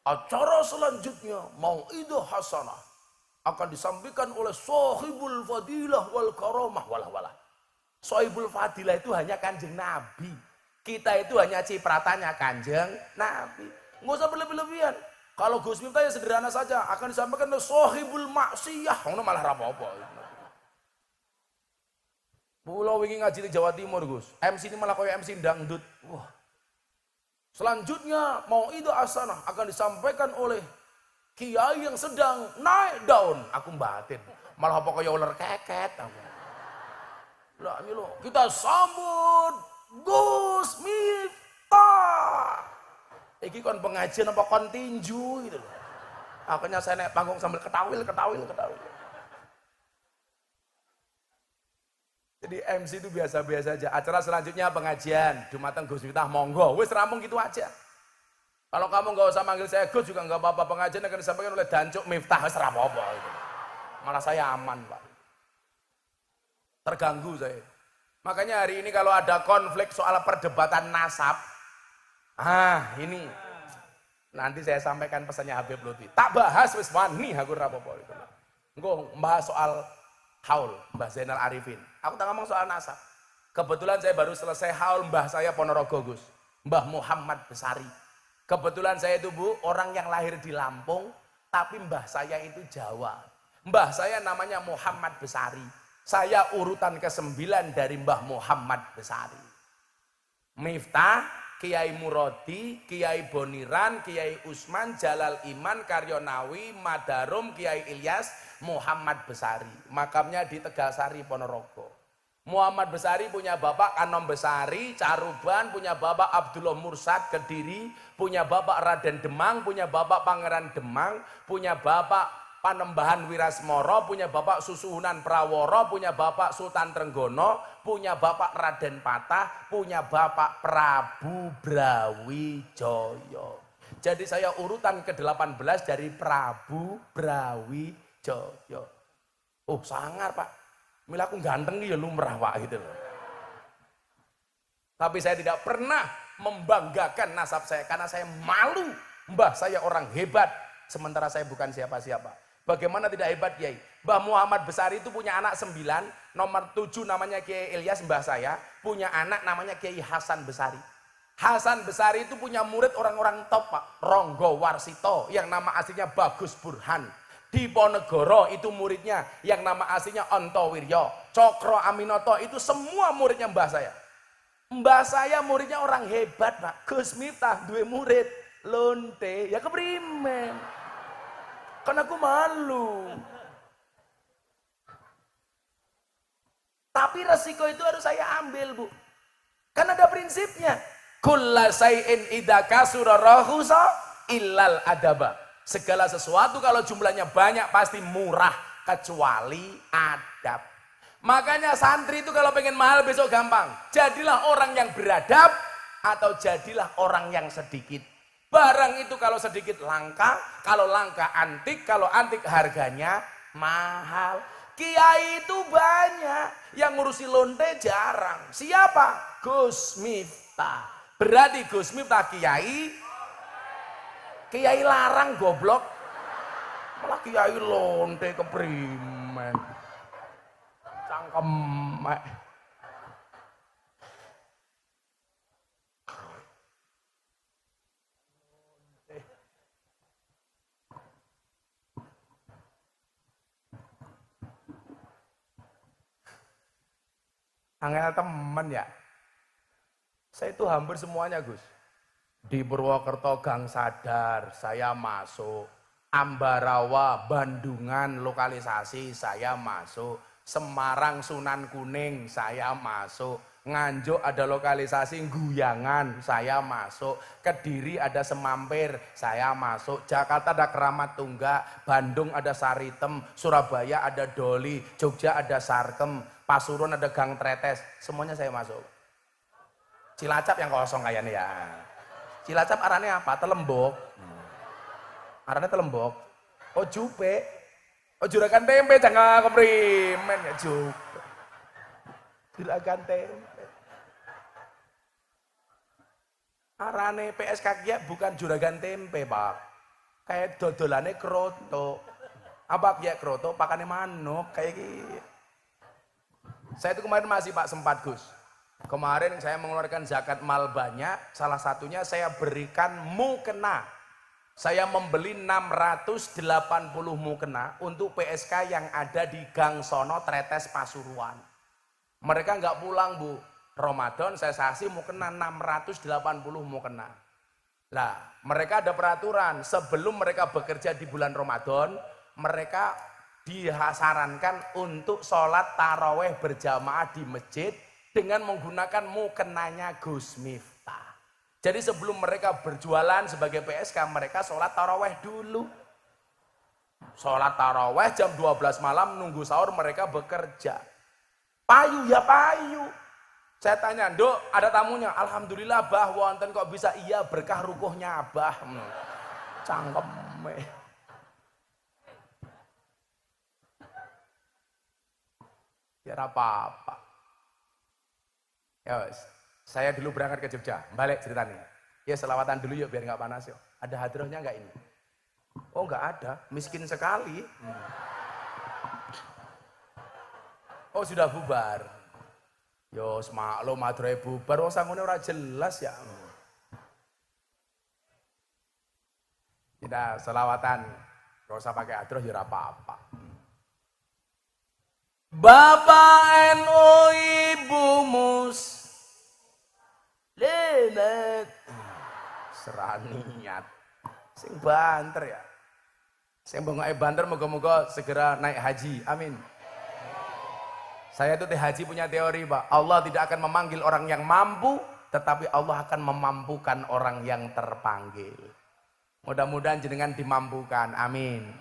Speaker 1: Acara selanjutnya Mau'idah Hasanah akan disampaikan oleh Sohibul Fadilah wal Karamah walah. Sohibul Fadilah itu hanya Kanjeng Nabi. Kita itu hanya cipratanya Kanjeng Nabi. Nggak usah berlebih-lebihan. Kalau Gus Miftah ya sederhana saja, akan disampaikan oleh Sohibul Maksiyah. Ngono malah apa-apa. Pulau wingi ngaji di Jawa Timur Gus. MC ini malah kayak MC dangdut. Wah. Selanjutnya Mau'idah Hasanah akan disampaikan oleh kiai yang sedang naik daun. Aku batin. Malah apa kayak ular keket. Lah ini loh, kita sambut Gus Miftah. Iki kon pengajian apa kon tinju gitu loh. Akhirnya saya naik panggung sambil ketawil. Jadi MC itu biasa-biasa aja. Acara selanjutnya pengajian, Jumateng Gus Miftah monggo. Wis rampung gitu aja. Kalau kamu nggak usah manggil saya Gus juga nggak apa-apa, pengajian akan disampaikan oleh Dancuk Miftah, wis ra apa-apa gitu. Malah saya aman, Pak. Terganggu saya. Makanya hari ini kalau ada konflik soal perdebatan nasab, ini nanti saya sampaikan pesannya Habib Lutfi. Tak bahas wis wani aku ra apa-apa gitu. Engko membahas soal haul Mbah Zainal Arifin. Aku tak ngomong soal nasab. Kebetulan saya baru selesai haul mbah saya Ponorogo, Gus. Mbah Muhammad Besari. Kebetulan saya itu Bu, orang yang lahir di Lampung, tapi mbah saya itu Jawa. Mbah saya namanya Muhammad Besari. Saya urutan ke-9 dari Mbah Muhammad Besari. Miftah, Kiai Murodi, Kiai Boniran, Kiai Usman, Jalal Iman, Karyonawi, Madarum, Kiai Ilyas, Muhammad Besari. Makamnya di Tegalsari, Ponorogo. Muhammad Besari punya bapak Kanom Besari, Caruban, punya bapak Abdullah Mursad, Kediri, punya bapak Raden Demang, punya bapak Pangeran Demang, punya bapak Panembahan Wirasmoro, punya bapak Susuhunan Praworo, punya bapak Sultan Trenggono, punya bapak Raden Patah, punya bapak Prabu Brawijaya. Jadi saya urutan ke-18 dari Prabu Brawijaya. Oh sangar Pak, mila aku ganteng ya lumrah Pak gitu loh. Tapi saya tidak pernah membanggakan nasab saya karena saya malu. Mbah saya orang hebat, sementara saya bukan siapa-siapa. Bagaimana tidak hebat Kiai? Mbah Muhammad Besari itu punya anak 9, nomor 7 namanya Kiai Ilyas mbah saya, punya anak namanya Kiai Hasan Besari. Hasan Besari itu punya murid orang-orang top Pak, Ronggo Warsito yang nama aslinya Bagus Burhan. Di Ponegoro itu muridnya yang nama aslinya Onto Wiryo. Cokro Aminoto itu semua muridnya mbah saya. Mbah saya muridnya orang hebat Pak. Gus Miftah dua murid lonte ya keprimen. Karena aku malu. Tapi resiko itu harus saya ambil Bu. Karena ada prinsipnya. Kulla say'in idza kasura rahusa illal adaba. Segala sesuatu kalau jumlahnya banyak pasti murah kecuali adab. Makanya santri itu kalau pengen mahal besok gampang. Jadilah orang yang beradab atau jadilah orang yang sedikit. Barang itu kalau sedikit langka, kalau langka antik, kalau antik harganya mahal. Kiai itu banyak, yang ngurusi lonte jarang. Siapa? Gus Miftah. Berarti Gus Miftah Kiai, Kiai larang goblok. Malah Kiai lonte keprimen. Cangkem. Angel temen ya. Saya itu hampir semuanya Gus. Di Purwokerto Gang Sadar saya masuk. Ambarawa Bandungan lokalisasi saya masuk. Semarang Sunan Kuning saya masuk. Nganjuk ada lokalisasi Guyangan saya masuk. Kediri ada Semampir saya masuk. Jakarta ada Keramat Tunggak. Bandung ada Saritem. Surabaya ada Doli. Jogja ada Sarkem. Pasuruan ada Gang Tretes, semuanya saya masuk. Cilacap yang kosong kayaknya ya. Cilacap arahnya apa? Telembok. Arahnya Telembok. Oh Jupe. Oh Juragan Tempe jangan keprimen ya Jupe. Juragan Tempe. Arahnya PSK ya bukan Juragan Tempe Pak. Kayak dodolannya kroto. Apa ya kroto? Pakannya manuk kayak gitu. Saya itu kemarin masih Pak sempat Gus. Kemarin saya mengeluarkan zakat mal banyak, salah satunya saya berikan mukena. Saya membeli 680 mukena untuk PSK yang ada di Gang Sono Tretes Pasuruan. Mereka nggak pulang Bu. Ramadan saya kasih mukena 680 mukena. Lah, mereka ada peraturan sebelum mereka bekerja di bulan Ramadan, mereka disarankan untuk sholat taraweh berjamaah di masjid dengan menggunakan mukenanya Gus Miftah. Jadi sebelum mereka berjualan sebagai PSK, mereka sholat taraweh dulu. Sholat taraweh jam 12 malam nunggu sahur mereka bekerja. Payu ya payu. Saya tanya, Nduk, ada tamunya. Alhamdulillah, Bah, wonten kok bisa iya berkah rukuhnya, Bah. Cangkeme. Ya apa-apa. Ya, saya dulu berangkat ke Jogja, balik ceritanya. Ya selawatan dulu yuk biar nggak panas yuk. Ada hadrohnya nggak ini? Oh nggak ada, miskin sekali. Oh sudah bubar. Yo semaklum madroe bubar, wong sangune ora jelas ya. Kita selawatan, gak usah pakai hadroh ya ora apa-apa. Bapak NU Ibu Mus Lelet seraniat sing banter ya. Sing bengoke banter moga-moga segera naik haji. Amin. Saya itu haji punya teori, Pak. Allah tidak akan memanggil orang yang mampu, tetapi Allah akan memampukan orang yang terpanggil. Mudah-mudahan jenengan dimampukan. Amin.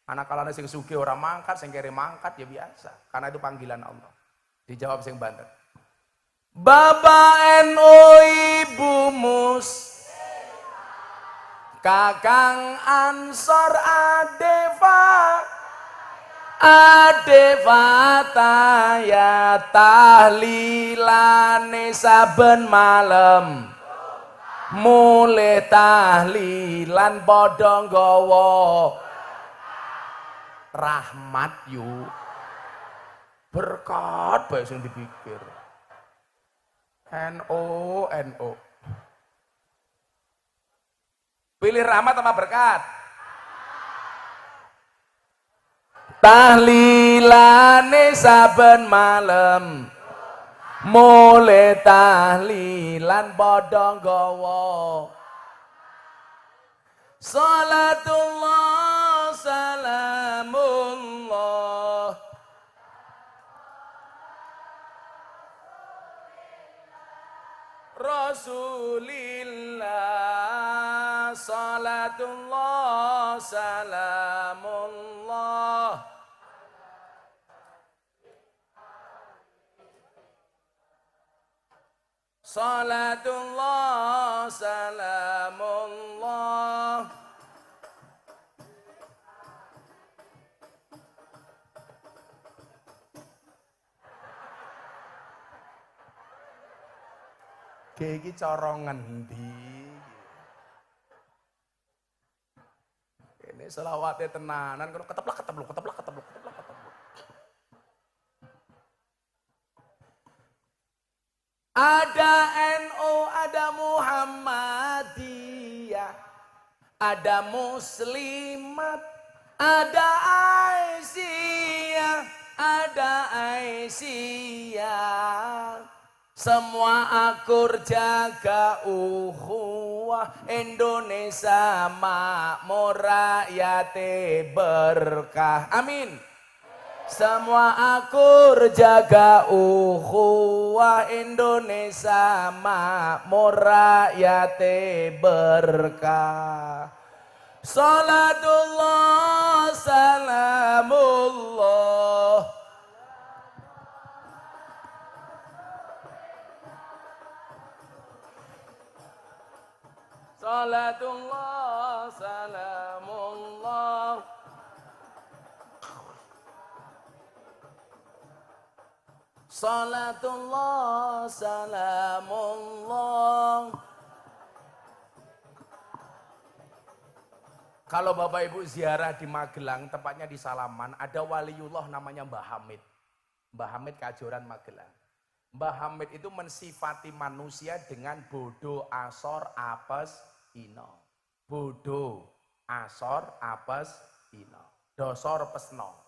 Speaker 1: Anak kalane sing sugih ora mangkat, sing kere mangkat ya biasa. Karena itu panggilan Allah. Dijawab sing banter. Bapak NU Ibu Mus Kakang Ansor Adeva ya tahlilane saben malam mulai tahlilan padha nggawa rahmat yuk berkat bae sing dipikir NO pilih rahmat sama berkat tahlilane saben malam mulai tahlilan padha nggawa salatullah salamullah Rasulillah salatullah salamullah salatullah salamullah iki cara ngendi ini selawate tenanan kono keteplak ada NU ada Muhammadiyah ada Muslimat ada Aisyah semua akur jaga ukhuwah Indonesia makmur rakyate berkah amin semua akur jaga ukhuwah Indonesia makmur rakyate berkah salatullah salamullah salatullah salamullah salatullah salamullah. Kalau Bapak Ibu ziarah di Magelang, tepatnya di Salaman, ada waliullah namanya Mbah Hamid. Mbah Hamid Kajoran Magelang. Mbah Hamid itu mensifati manusia dengan bodo, asor, apes, ino. Bodo, asor, apes, ino. Dosor pesno.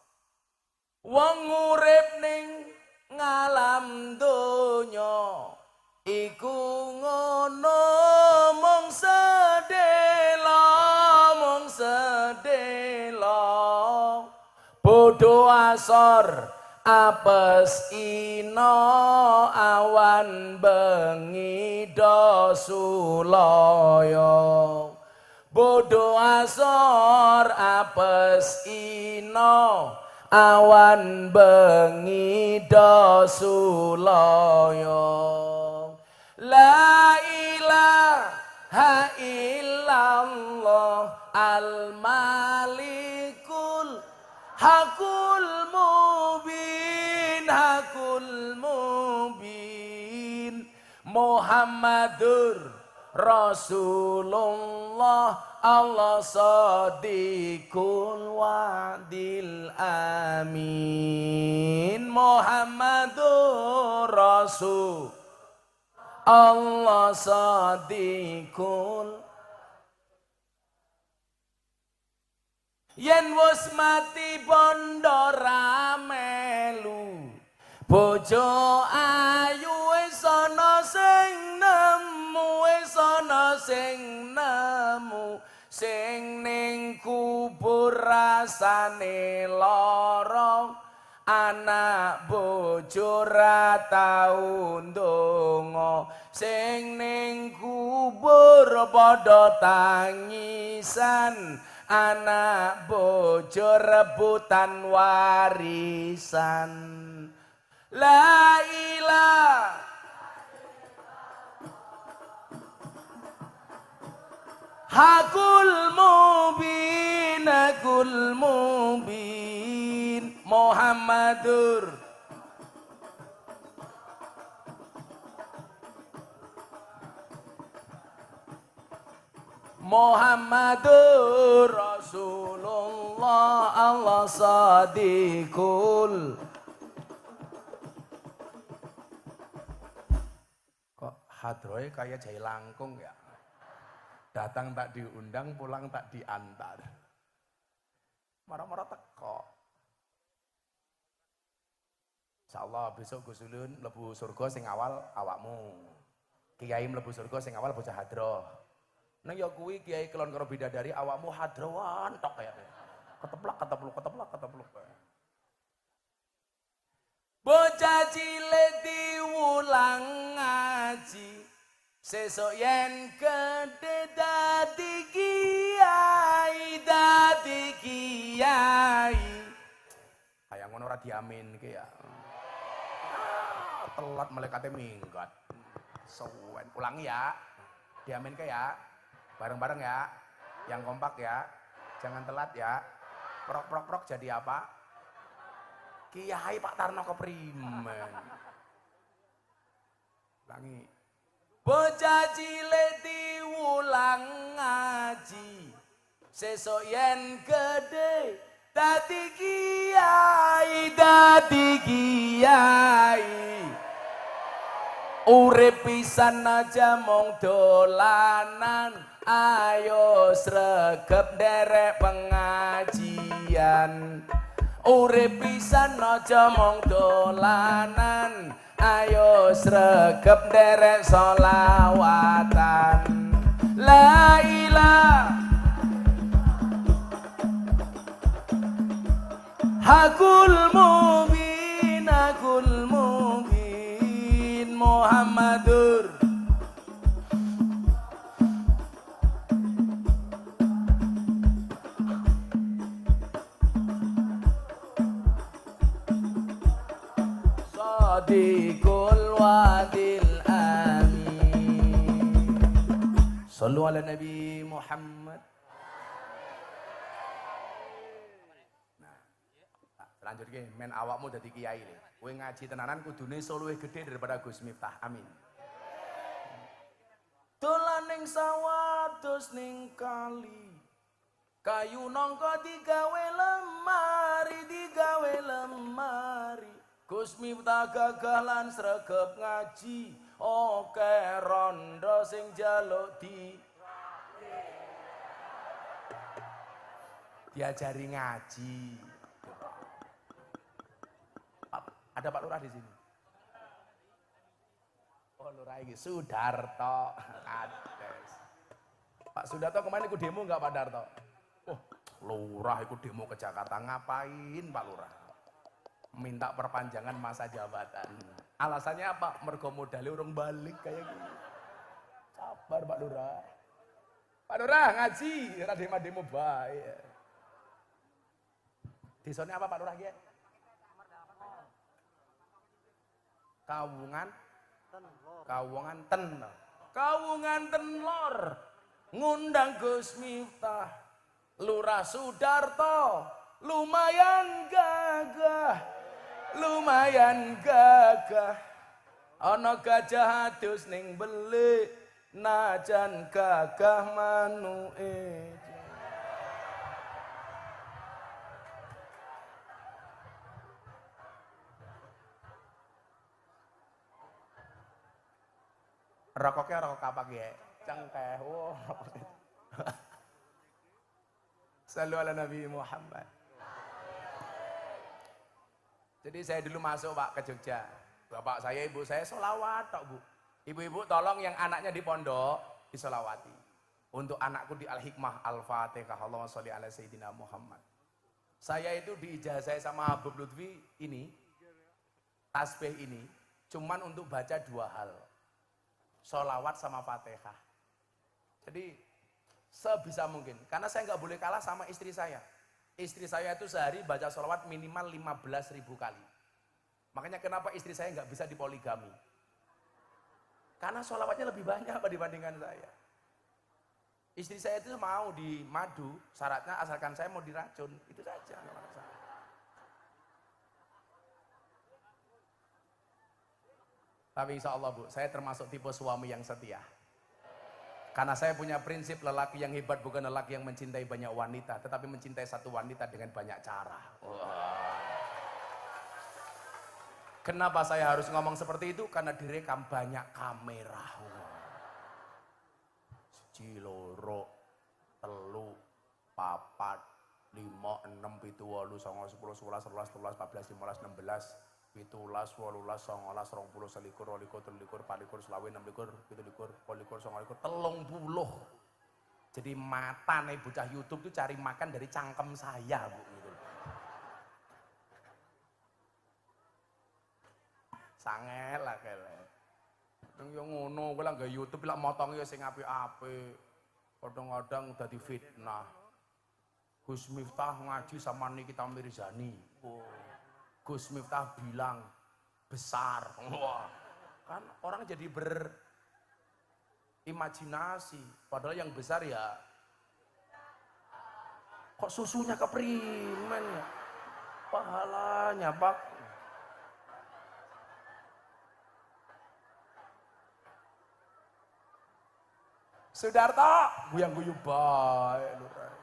Speaker 1: Wong urip ning ngalam donya iku ngono mung sedelo bodo asor apes ino awan bengi dosulaya bodo asor apes ino awan bengi do sulaya la ilaha illallah al malikul hakul mubin Muhammadur Rasulullah Allah sadiqul wa'dil amin Muhammadur Rasul Allah sadiqul yen wis mati bondo ramelu bojo ayu wis ana sing nemu wis ana sing nemu sing ning kubur rasane lara anak bojo ra tau ndonga sing ning kubur padha tangisan anak bojo rebutan warisan la ilaha hakul mubin Muhammadur Muhammadur Rasulullah Allah sadiqul. Kok hadroe kayak jai langkung ya? Datang tak diundang, pulang tak diantar. Marah-marah teko. Insyaallah besok Gus Ulun mlebu surga sing awal awakmu. Kiai mlebu surga sing awal bocah hadroh. Nang ya kuwi kiai kelon karo bidadari awakmu hadrowan tok kaya. Keteplak. Bocah cilik diulang ngaji. Sesuk yen gedhe dadi kiai. Kayak ngono ora diamin ki ya. Telat malaikate minggat. Suwen ulangi ya. Diamin ke ya. Bareng-bareng ya, yang kompak ya, jangan telat ya. Prok jadi apa? Kiai Pak Tarno keprimen. Ulangi. Bocah cilik diulang ngaji, sesuk yen gedhe dadi kiai. Urip pisan aja mong dolanan, ayo sregep nderek pengajian. Urip pisan aja mong dolanan, ayo sregep nderek sholawatan. La ilaha hakul mubin Muhammadur Sadiqul wadil amin. Sallu ala Nabi Muhammad. Nah, lanjut ke men awakmu dadi kiai nih. Kowe ngaji tenanan kudune soluwe gede daripada Gus Miftah. Amin. Dolan ning sawah dos ning kali. Kayu nangka digawe lemari. Gus Miftah gagalan sregep ngaji. Oke rondo sing jaluk diajari ngaji. Ada Pak Lurah di sini. Oh Lurah ini Sudarto. Ades. Pak Sudarto kemarin ikut demo nggak Pak Darto? Oh Lurah ikut demo ke Jakarta, ngapain Pak Lurah? Minta perpanjangan masa jabatan. Alasannya apa? Mergo modalnya urung balik kayak gini. Sabar Pak Lurah. Pak Lurah ngaji, ora demo-demo bae. Desane apa Pak Lurah ki? Kawungan Tenlor. Kawungan Tenlor ngundang Gus Miftah. Lurah Sudarto lumayan gagah. Ana gajah adus ning belik najan gagah manuke. Rokoknya rokok apa ge? Cengkeh. Wow. Sallu ala Nabi Muhammad. Jadi saya dulu masuk Pak ke Jogja. Bapak saya, ibu saya sholawat tok Bu. Ibu-ibu tolong yang anaknya di pondok disolawati. Untuk anakku di Al-Hikmah Al-Fatihah. Allahumma sholli ala Sayyidina Muhammad. Saya itu diijazah sama Habib Lutfi ini, tasbih ini, cuman untuk baca 2 hal. Sholawat sama Fatihah. Jadi sebisa mungkin, karena saya nggak boleh kalah sama istri saya. Istri saya itu sehari baca sholawat minimal 15.000 kali. Makanya kenapa istri saya nggak bisa dipoligami? Karena sholawatnya lebih banyak dibandingkan saya. Istri saya itu mau di madu, syaratnya asalkan saya mau diracun, itu saja. Tapi insya Allah Bu, saya termasuk tipe suami yang setia. Karena saya punya prinsip lelaki yang hebat bukan lelaki yang mencintai banyak wanita, tetapi mencintai satu wanita dengan banyak cara. Kenapa saya harus ngomong seperti itu? Karena direkam banyak kamera. Siji, loro, telu, papat, 5, 6, 7, 8, 9, 10, 11, 12, 13, 14, 15, 16, 17, 18, 19, 20, 21, 22, 23, 24, 25, 26, 27, 28, 29, 30. Jadi mata nih bocah YouTube tuh cari makan dari cangkem saya Bu. Gitu. Sangel lah kele. Nang yo ngono, kowe lah nggo YouTube lak motonge sing apik-apik. Kadang-kadang dadi fitnah. Gus Miftah ngaji sama Nikita Mirzani. Gus Miftah bilang besar. Wah. Kan orang jadi berimajinasi. Padahal yang besar ya kok susunya keprimen ya. Pahalanya Pak. Sudarto, guyang-guyu baik lurah.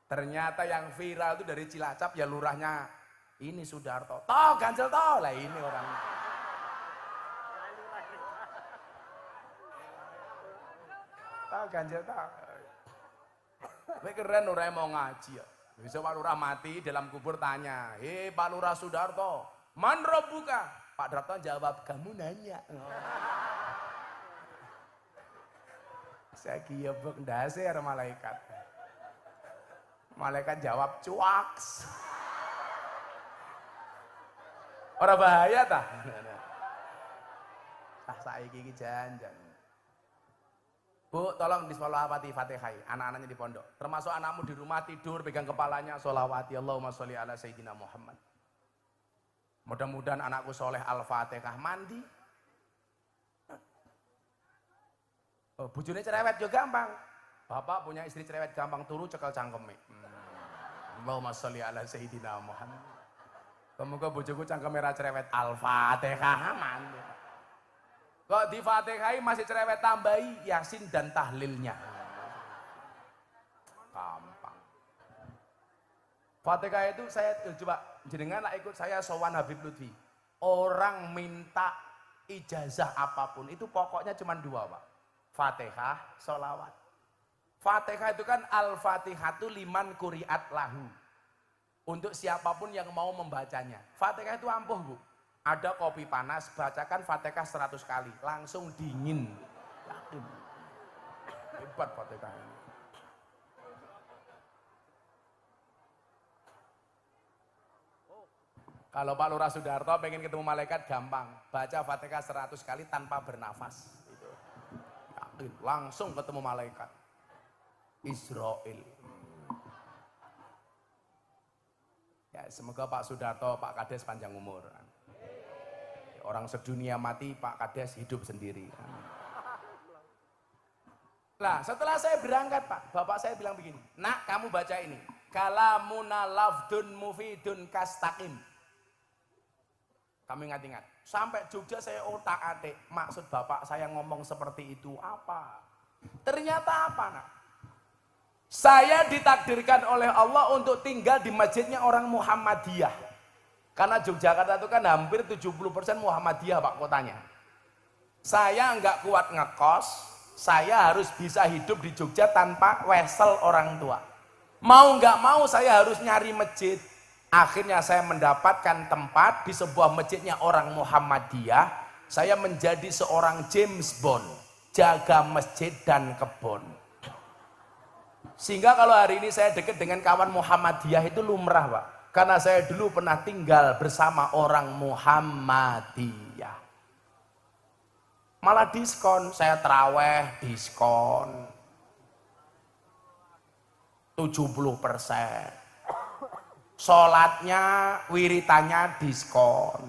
Speaker 1: Ternyata yang viral itu dari Cilacap ya lurahnya ini Sudarto. Toh ganjel toh lah ini orang. Toh ganjel toh. Ini keren lurah mau ngaji ya. Besok Pak Lurah mati dalam kubur tanya, Pak Lurah Sudarto, man robbuka? Pak Darto jawab, kamu nanya. Saya kiyebek dasar malaikat. Malaikat jawab cuaks. Orang bahaya tah? Saiki iki janjan. Bu, tolong disolawati Fatihah anak-anaknya di pondok. Termasuk anakmu di rumah tidur pegang kepalanya solawati Allahumma sholli ala Sayyidina Muhammad. Mudah-mudahan anakku soleh Al-Fatihah mandi. Oh, bujune cerewet juga gampang. Bapak punya istri cerewet gampang turu cekel cangkeme. Allahumma sholli ala Sayyidina Muhammad. Semoga bojoku cangkeme ra cerewet Al-Fatihah mandi. Kok di Fatihah masih cerewet tambahi Yasin dan tahlilnya. Gampang. Fatihah itu saya coba jenengan lah ikut saya sowan Habib Lutfi. Orang minta ijazah apapun itu pokoknya cuma 2 Pak. Fatihah, sholawat. Fatihah itu kan al-fatihatu liman kuriat lahu. Untuk siapapun yang mau membacanya. Fatihah itu ampuh Bu. Ada kopi panas, bacakan Fatihah 100 kali. Langsung dingin. Yakin. Hebat Fatihah ini. Kalau Pak Lurah Sudarto pengen ketemu malaikat gampang. Baca Fatihah 100 kali tanpa bernafas. Yakin. Langsung ketemu malaikat. Israel. Ya, semoga Pak Sudarto, Pak Kades panjang umur. Orang sedunia mati, Pak Kades hidup sendiri. Nah, setelah saya berangkat, Pak, bapak saya bilang begini, nak, kamu baca ini, kalamuna lafdun mufidun kastaqim. Kami ingat-ingat, sampai Jogja saya otak-atik, maksud bapak saya ngomong seperti itu apa? Ternyata apa, nak? Saya ditakdirkan oleh Allah untuk tinggal di masjidnya orang Muhammadiyah. Karena Yogyakarta itu kan hampir 70% Muhammadiyah, Pak, kotanya. Saya nggak kuat ngekos, saya harus bisa hidup di Jogja tanpa wesel orang tua. Mau nggak mau saya harus nyari masjid. Akhirnya saya mendapatkan tempat di sebuah masjidnya orang Muhammadiyah. Saya menjadi seorang James Bond, jaga masjid dan kebun. Sehingga kalau hari ini saya dekat dengan kawan Muhammadiyah itu lumrah, Pak. Karena saya dulu pernah tinggal bersama orang Muhammadiyah. Malah diskon, saya terawih diskon 70%. Sholatnya, wiritannya diskon.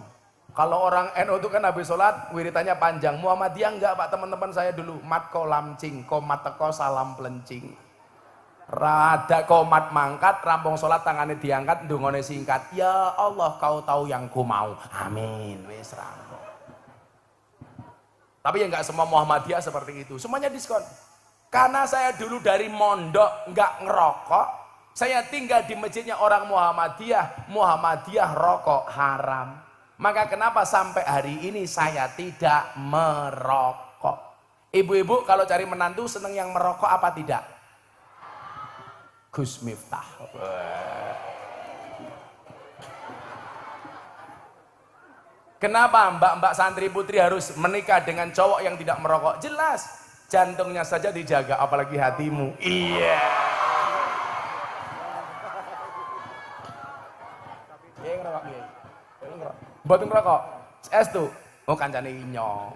Speaker 1: Kalau orang NU itu kan habis sholat, wiritannya panjang. Muhammadiyah enggak, Pak, teman-teman saya dulu. Mat kolamcing, komat teko salam pelencing. Rada komat mangkat, rampung sholat tangannya diangkat, ndungone singkat. Ya Allah, kau tahu yang ku mau. Amin. Wis rampung. Tapi ya nggak semua Muhammadiyah seperti itu. Semuanya diskon. Karena saya dulu dari mondok nggak ngerokok, saya tinggal di masjidnya orang Muhammadiyah. Muhammadiyah rokok haram. Maka kenapa sampai hari ini saya tidak merokok? Ibu-ibu kalau cari menantu seneng yang merokok apa tidak? Gus Miftah. Kenapa mbak-mbak santri putri harus menikah dengan cowok yang tidak merokok? Jelas, jantungnya saja dijaga, apalagi hatimu. Iya. Ya ngerokok, ya. Buat ngerokok. Es tuh, oh kancane inyong.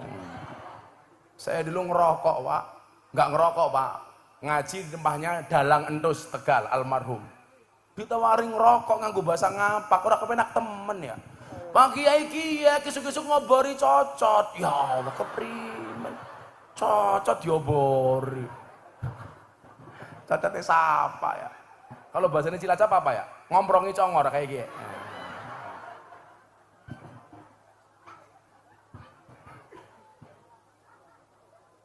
Speaker 1: Saya dulu ngerokok, Pak. Nggak ngerokok, Pak. Ngaji di tempatnya Dalang Entus Tegal almarhum. Ditawari ngerokok nganggo bahasa ngapak, ora kepenak temen ya. Pak Kiai kisuk-kisuk ngobori cocot. Ya Allah keprimen. Cocot diobori. Cocotnya siapa ya? Kalau bahasanya Cilacap apa ya? Ngomprongi congor kayak gini.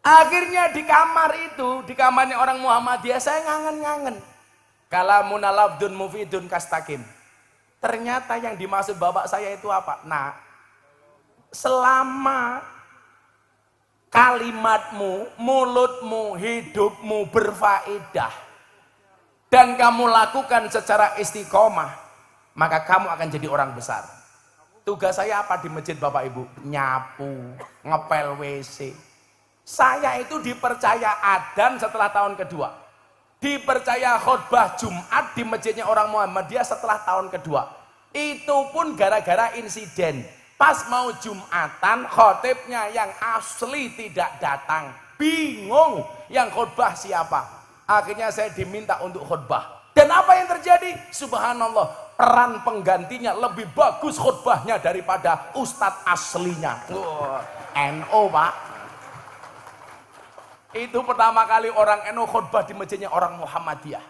Speaker 1: Akhirnya di kamar itu, di kamarnya orang Muhammadiyah, saya ngangen-ngangen. Kalamuna lafdun mufidun kastaqim. Ternyata yang dimaksud bapak saya itu apa? Nah, selama kalimatmu, mulutmu, hidupmu berfaedah dan kamu lakukan secara istiqomah, maka kamu akan jadi orang besar. Tugas saya apa di masjid Bapak Ibu? Nyapu, ngepel WC. Saya itu dipercaya adzan setelah tahun kedua. Dipercaya khutbah Jumat di masjidnya orang Muhammadiyah setelah tahun kedua. Itu pun gara-gara insiden. Pas mau Jumatan, khotibnya yang asli tidak datang. Bingung yang khutbah siapa. Akhirnya saya diminta untuk khutbah. Dan apa yang terjadi? Subhanallah, peran penggantinya lebih bagus khutbahnya daripada ustadz aslinya. NO, Pak. Itu pertama kali orang NU khutbah di masjidnya orang Muhammadiyah.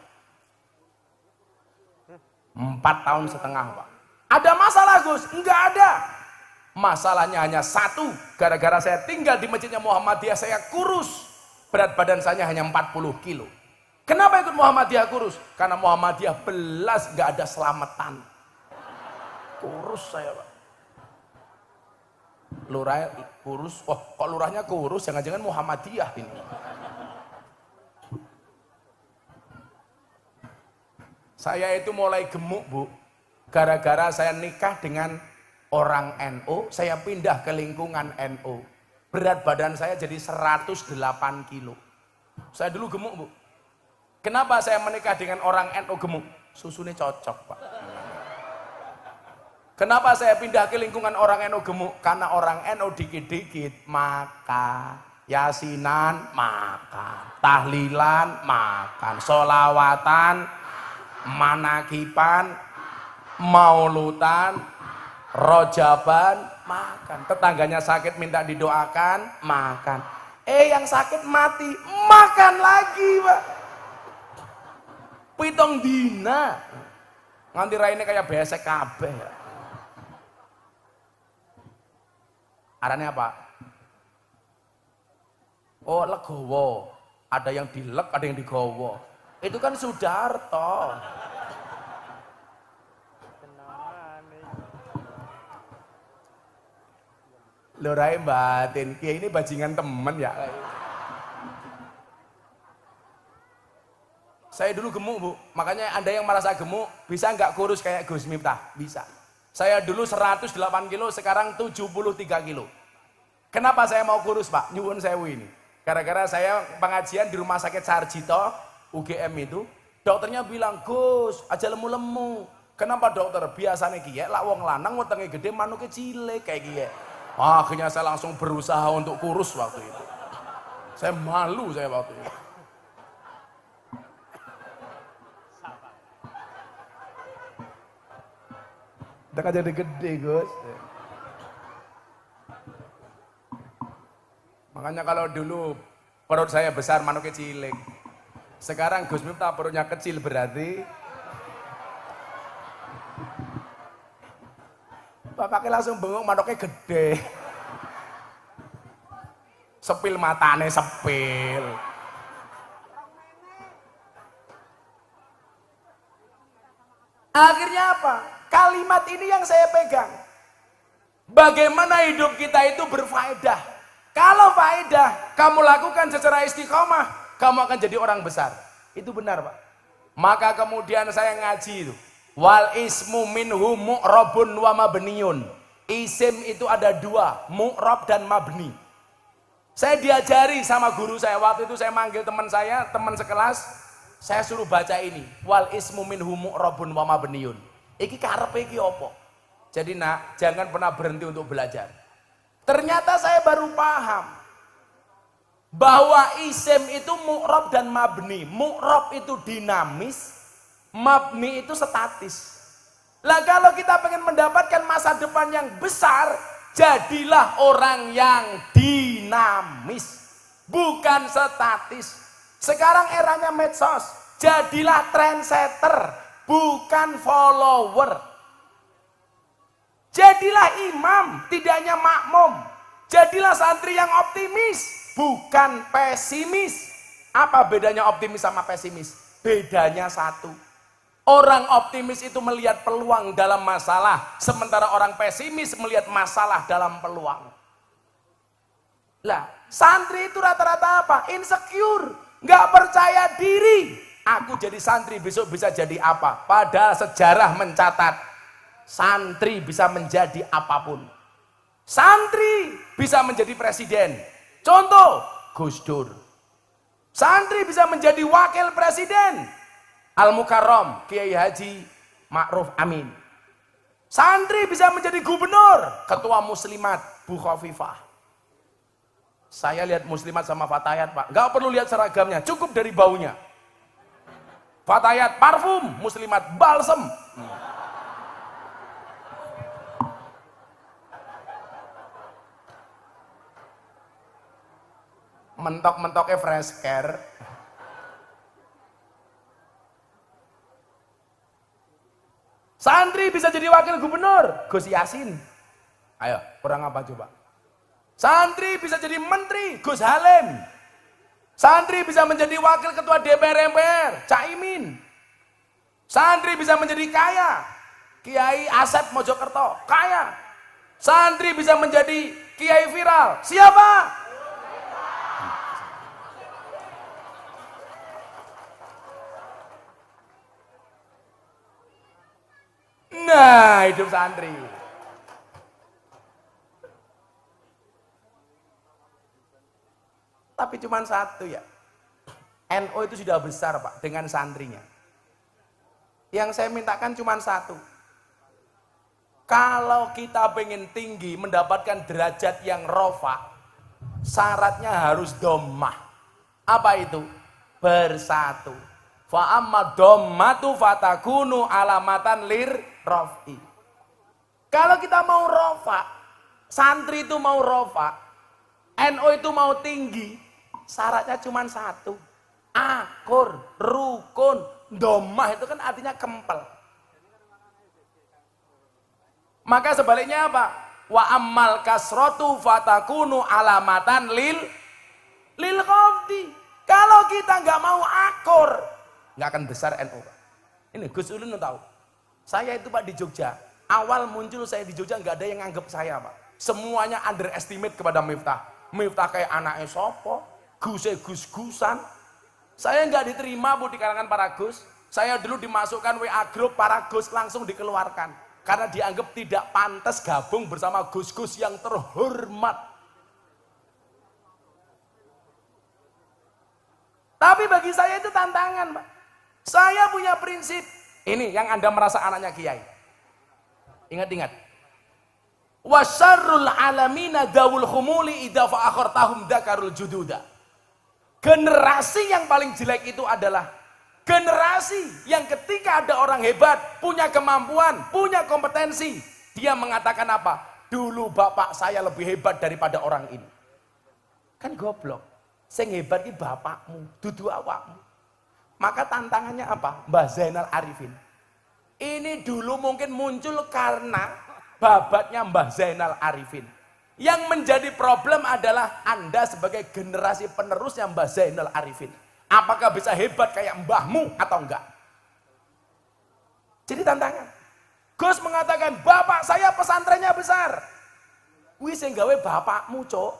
Speaker 1: 4 tahun setengah, Pak. Ada masalah, Gus? Enggak ada. Masalahnya hanya satu. Gara-gara saya tinggal di masjidnya Muhammadiyah, saya kurus. Berat badan saya hanya 40 kilo. Kenapa ikut Muhammadiyah kurus? Karena Muhammadiyah belas enggak ada selamatan. Kurus saya, Pak. Lurah kurus, wah kok lurahnya kurus, jangan-jangan Muhammadiyah ini. Saya itu mulai gemuk, Bu, gara-gara saya nikah dengan orang NU, saya pindah ke lingkungan NU. Berat badan saya jadi 108 kilo. Saya dulu gemuk, Bu. Kenapa saya menikah dengan orang NU gemuk? Susunya cocok, Pak. Kenapa saya pindah ke lingkungan orang NU gemuk? Karena orang NU dikit-dikit makan, yasinan makan, tahlilan makan, solawatan, manakipan maulutan, rojaban, makan. Tetangganya sakit minta didoakan, makan. Yang sakit mati, makan lagi, Pak. Pitong dina. Nganti raine kayak besek kabeh. Arane apa? Oh, legowo. Ada yang dilek, ada yang digowo. Itu kan Sudarto. Lorai batin, Kiai ini bajingan temen ya. Saya dulu gemuk, Bu. Makanya Anda yang merasa gemuk, bisa nggak kurus kayak Gus Miftah? Bisa. Saya dulu 108 kilo, sekarang 73 kilo. Kenapa saya mau kurus, Pak? Nyuwun sewu ini. Gara-gara saya pengajian di Rumah Sakit Sarjito, UGM itu, dokternya bilang, Gus, aja lemu-lemu. Kenapa dokter? Biasanya kiye, lak wong lanang wetenge gede, manuknya cilik kayak kiye. Akhirnya saya langsung berusaha untuk kurus waktu itu. Saya malu saya waktu itu. Udah kan jadi gede, Gus. Makanya kalau dulu perut saya besar, manuknya cilik. Sekarang Gus Miftah perutnya kecil berarti bapaknya langsung bengong, manuknya gede. Sepil matane sepil. Akhirnya apa? Kalimat ini yang saya pegang. Bagaimana hidup kita itu berfaedah. Kalau faedah kamu lakukan secara istiqomah, kamu akan jadi orang besar. Itu benar, Pak. Maka kemudian saya ngaji itu. Wal ismu minhu mu'rabun wa mabniyun. Isim itu ada dua, mu'rab dan mabni. Saya diajari sama guru saya, waktu itu saya manggil teman saya, teman sekelas, saya suruh baca ini. Wal ismu minhu mu'rabun wa mabniyun. Iki karepe iki opo? Jadi nak, jangan pernah berhenti untuk belajar. Ternyata saya baru paham bahwa isim itu mu'rab dan mabni. Mu'rab itu dinamis, mabni itu statis. Lah kalau kita pengen mendapatkan masa depan yang besar, jadilah orang yang dinamis, bukan statis. Sekarang eranya medsos, jadilah trendsetter, bukan follower. Jadilah imam, tidak hanya makmum. Jadilah santri yang optimis, bukan pesimis. Apa bedanya optimis sama pesimis? Bedanya satu. Orang optimis itu melihat peluang dalam masalah, sementara orang pesimis melihat masalah dalam peluang. Lah, santri itu rata-rata apa? Insecure, nggak percaya diri. Aku jadi santri besok bisa jadi apa? Padahal sejarah mencatat santri bisa menjadi apapun. Santri bisa menjadi presiden. Contoh, Gus Dur. Santri bisa menjadi wakil presiden. Al-Mukarram, Kiai Haji Ma'ruf Amin. Santri bisa menjadi gubernur, ketua muslimat, Bu Khofifah. Saya lihat muslimat sama Fatayat, Pak. Nggak perlu lihat seragamnya, cukup dari baunya. Fatayat parfum, muslimat balsem. Mentok-mentoknya fresh care. Santri bisa jadi wakil gubernur, Gus Yasin. Ayo, kurang apa coba? Santri bisa jadi menteri, Gus Halim. Santri bisa menjadi wakil ketua DPR MPR, Caimin. Santri bisa menjadi kaya, Kiai Asep Mojokerto, kaya. Santri bisa menjadi kiai viral, siapa? Nah, hidup santri. Tapi cuma satu ya. NU itu sudah besar, Pak, dengan santrinya. Yang saya mintakan cuma satu. Kalau kita pengen tinggi, mendapatkan derajat yang rofa, syaratnya harus domah. Apa itu? Bersatu. Fa amma dhammatu fatakunu alamatan lir rafi. Kalau kita mau rofa, santri itu mau rofa, NU itu mau tinggi, syaratnya cuma satu. Akur, rukun, dhammah itu kan artinya kempel. Maka sebaliknya apa? Wa ammal kasratu fatakunu alamatan lil khafdi. Kalau kita nggak mau akur, nggak akan besar NU. Ini Gus Ulun tahu. Saya itu Pak di Jogja. Awal muncul saya di Jogja nggak ada yang nganggep saya Pak. Semuanya underestimate kepada Miftah. Miftah kayak anaknya sopo, gus-gusan. Saya nggak diterima Bu di kalangan para Gus. Saya dulu dimasukkan WA grup para Gus langsung dikeluarkan. Karena dianggap tidak pantas gabung bersama Gus-Gus yang terhormat. Tapi bagi saya itu tantangan Pak. Saya punya prinsip. Ini yang Anda merasa anaknya Kiai. Ingat-ingat. Wasyarrul alamina dawul khumuli idza fa'akhartahum dzakarul jududa. Generasi yang paling jelek itu adalah generasi yang ketika ada orang hebat, punya kemampuan, punya kompetensi, dia mengatakan apa? Dulu bapak saya lebih hebat daripada orang ini. Kan goblok. Sing hebat iki bapakmu, dudu awakmu. Maka tantangannya apa? Mbah Zainal Arifin. Ini dulu mungkin muncul karena babatnya Mbah Zainal Arifin. Yang menjadi problem adalah Anda sebagai generasi penerusnya Mbah Zainal Arifin. Apakah bisa hebat kayak mbahmu atau enggak? Jadi tantangan. Gus mengatakan, bapak saya pesantrennya besar. Wih sing gawe bapakmu, Cok.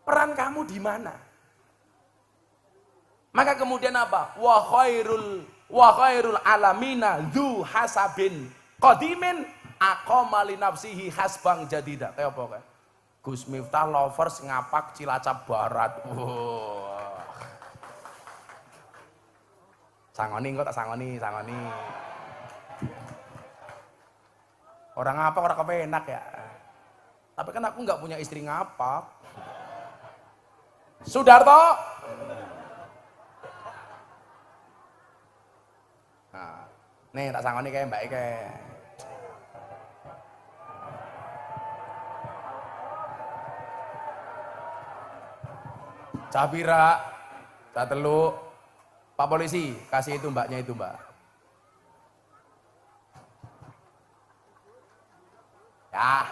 Speaker 1: Peran kamu di mana? Maka kemudian apa? Wa khairul alamina dzu hasabin qadimin aqama li nafsihi hasbang jadida. Kayak apa kan? Gus Miftah lovers ngapak Cilacap Barat. Sangoni kok tak sangoni. Orang ngapak orang kepenak ya. Tapi kan aku nggak punya istri ngapak. Sudarto. Nah, nih tak sangoni kayak Mbak Ike. Cabira, tak teluk, Pak Polisi, kasih itu mbaknya itu mbak. Ya.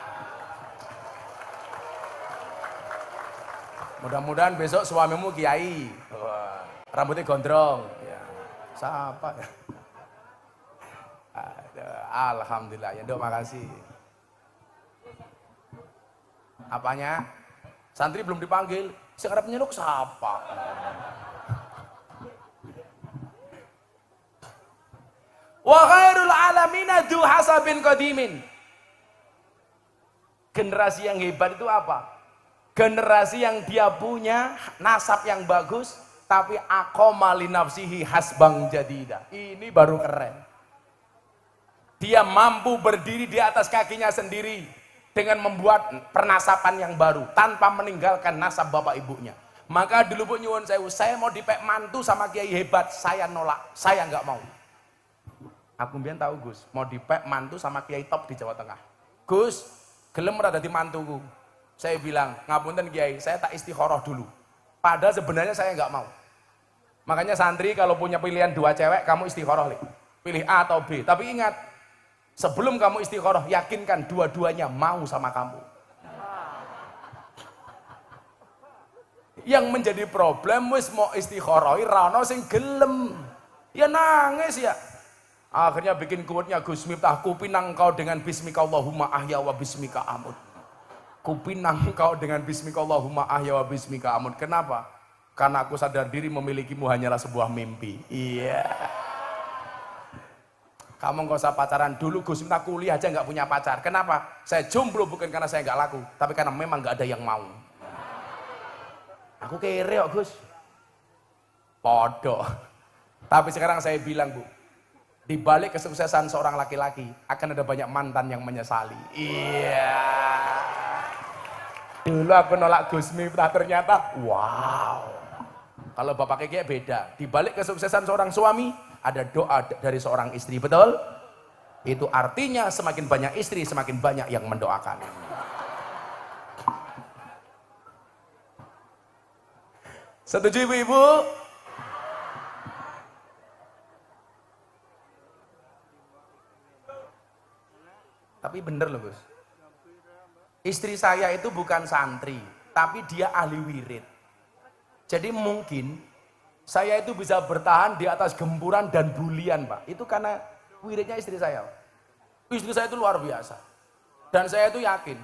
Speaker 1: Mudah-mudahan besok suamimu kiai. Wah, rambutnya gondrong. Ya. Siapa ya? Alhamdulillah, ya dok makasih. Apanya? Santri belum dipanggil. Sekarang penyeluk siapa? Wa khairul alamina dzu hasabin qadimin. Generasi yang hebat itu apa? Generasi yang dia punya nasab yang bagus, tapi aqama li nafsihi hasbang jadida. Ini baru keren. Dia mampu berdiri di atas kakinya sendiri dengan membuat pernasapan yang baru tanpa meninggalkan nasab bapak ibunya. Maka dulu Bu nyuwun sewu, saya mau dipek mantu sama kiai hebat, saya nolak, saya nggak mau. Aku mbiyen tahu Gus, mau dipek mantu sama kiai top di Jawa Tengah. Gus, gelem ora dadi mantuku. Saya bilang, ngapunten kiai, saya tak istikharah dulu. Padahal sebenarnya saya nggak mau. Makanya santri kalau punya pilihan dua cewek, kamu istikharah, Li. Pilih A atau B. Tapi ingat, sebelum kamu istikharah, yakinkan dua-duanya mau sama kamu. Yang menjadi problem, wis mau istikharah, rano sing gelem. Ya nangis ya. Akhirnya bikin quote-nya Gus Miftah, kupinang kau dengan bismika Allahumma ahya wa bismika amut. Kupinang kau dengan bismika Allahumma ahya wa bismika amut. Kenapa? Karena aku sadar diri memilikimu hanyalah sebuah mimpi. Iya. Kamu nggak usah pacaran dulu. Gus Miftah kuliah aja nggak punya pacar. Kenapa? Saya jomblo bukan karena saya nggak laku, tapi karena memang nggak ada yang mau. Aku kere kok Gus. Podo. Tapi sekarang saya bilang Bu, di balik kesuksesan seorang laki-laki akan ada banyak mantan yang menyesali. Iya. Dulu aku nolak Gus Miftah ternyata wow. Kalau bapak keke beda. Di balik kesuksesan seorang suami ada doa dari seorang istri, betul? Itu artinya semakin banyak istri semakin banyak yang mendoakan. Setuju ibu-ibu? Tapi bener loh Gus. Istri saya itu bukan santri, tapi dia ahli wirid. Jadi mungkin saya itu bisa bertahan di atas gempuran dan bulian Pak. Itu karena wiridnya istri saya. Istri saya itu luar biasa. Dan saya itu yakin,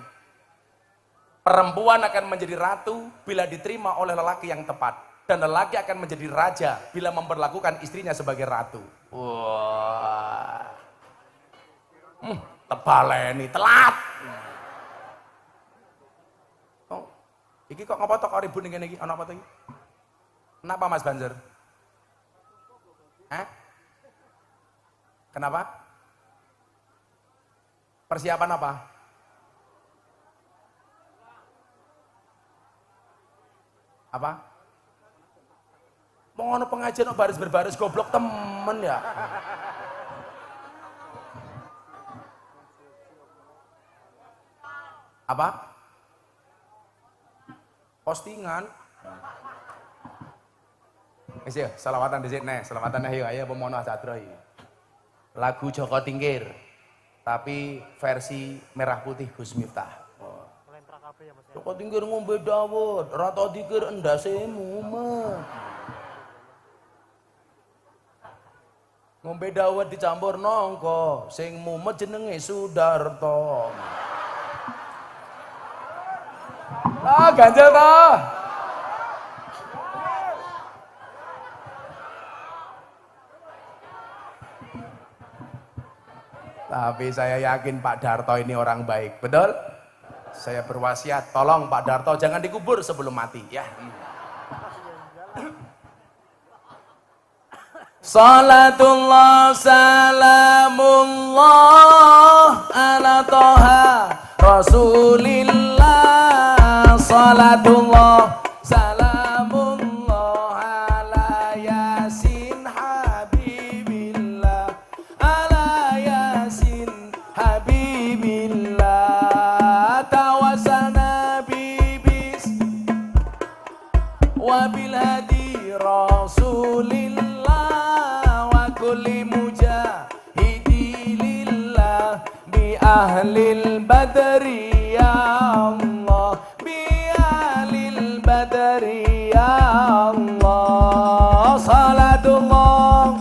Speaker 1: perempuan akan menjadi ratu bila diterima oleh lelaki yang tepat. Dan lelaki akan menjadi raja bila memperlakukan istrinya sebagai ratu. Wah. Tebaleni, telat. Oh, iki kok ngapa tok ribut ning kene iki? Ana apa to iki? Kenapa Mas Banzer? Kenapa? Persiapan apa? Apa? Mau ngono pengajian baris berbaris goblok temen ya. Apa? Postingan. Wis ya, selawatan dhisik neh, selawatan ayo pemono sadra iki. Lagu Joko Tingkir. Tapi versi merah putih Gus Miftah. Joko Tingkir ngombe dawet, rata dikir endase mumet. Ngombe dawet dicampur nongko, sing mumet jenenge Sudarto. Ah, ganjel toh. Tapi saya yakin Pak Darto ini orang baik, betul? Saya berwasiat, tolong Pak Darto jangan dikubur sebelum mati, ya. Salatullah salamullah ala toha Rasulillah. Salatullah salamullah ala yasin habibillah, ala yasin habibillah. Tawassalna bibis wabil hadi Rasulillah wa kulli mujahidi lillah bi ahlil badri ya Allah, bi ahlil badri ya Allah. Salatullah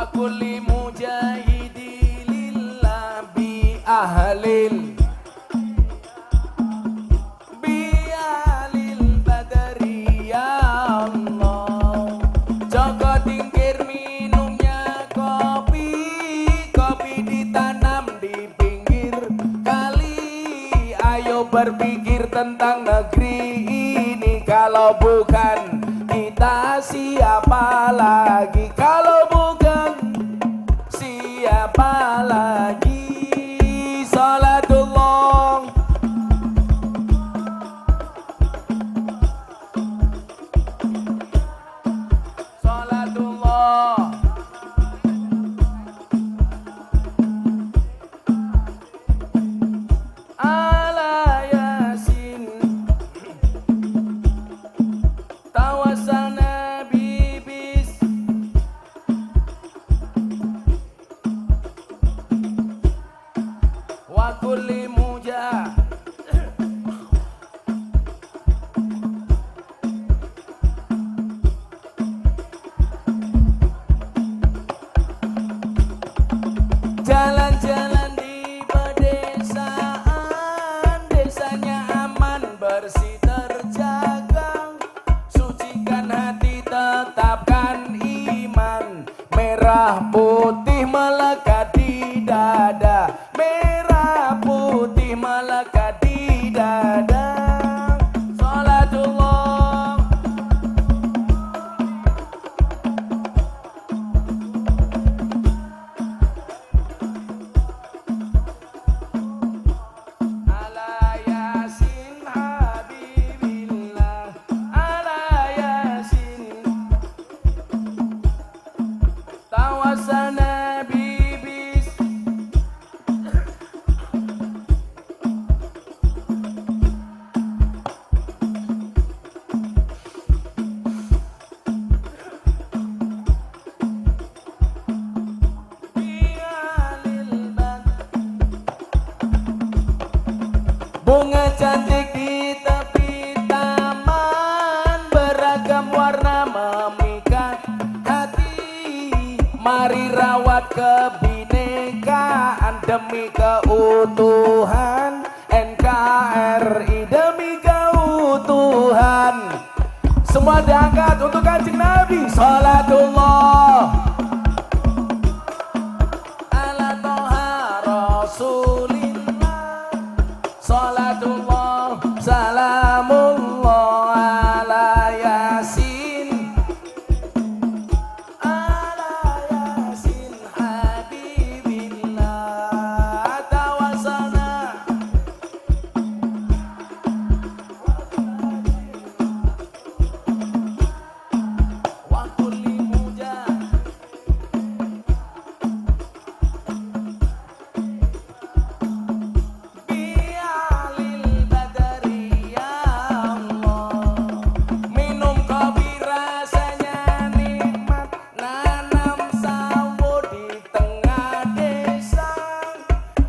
Speaker 1: kulli mujahidi lillah bi ahlil badri ya Allah. Joko Tingkir minumnya kopi, kopi ditanam di pinggir kali. Ayo berpikir tentang negeri ini, kalau bukan kita siapa lagi? Kalau bukan siapa lagi? Salatullah salatullah ala yasin tawassalna bibis wa kulli mujah. Jalan-jalan di pedesaan, desanya aman bersih terjaga. Sucikan hati, tetapkan iman, dada, merah putih melekat di dada. Salatullah ala yasin habibillah, ala yasin tawasana bibis. Bunga cantik di tepi taman, beragam warna memikat hati. Mari rawat kebinekaan demi keutuhan NKRI, demi keutuhan. Semua diangkat untuk Kanjeng Nabi. Salatullah ala Toha Rasulillah. Salatullah salamullah ala yasin, ala yasin habibillah tawasana. Wa kulli mujah bialil badari ya Allah. Minum kopi rasanya nikmat, nanam sawo di tengah desa.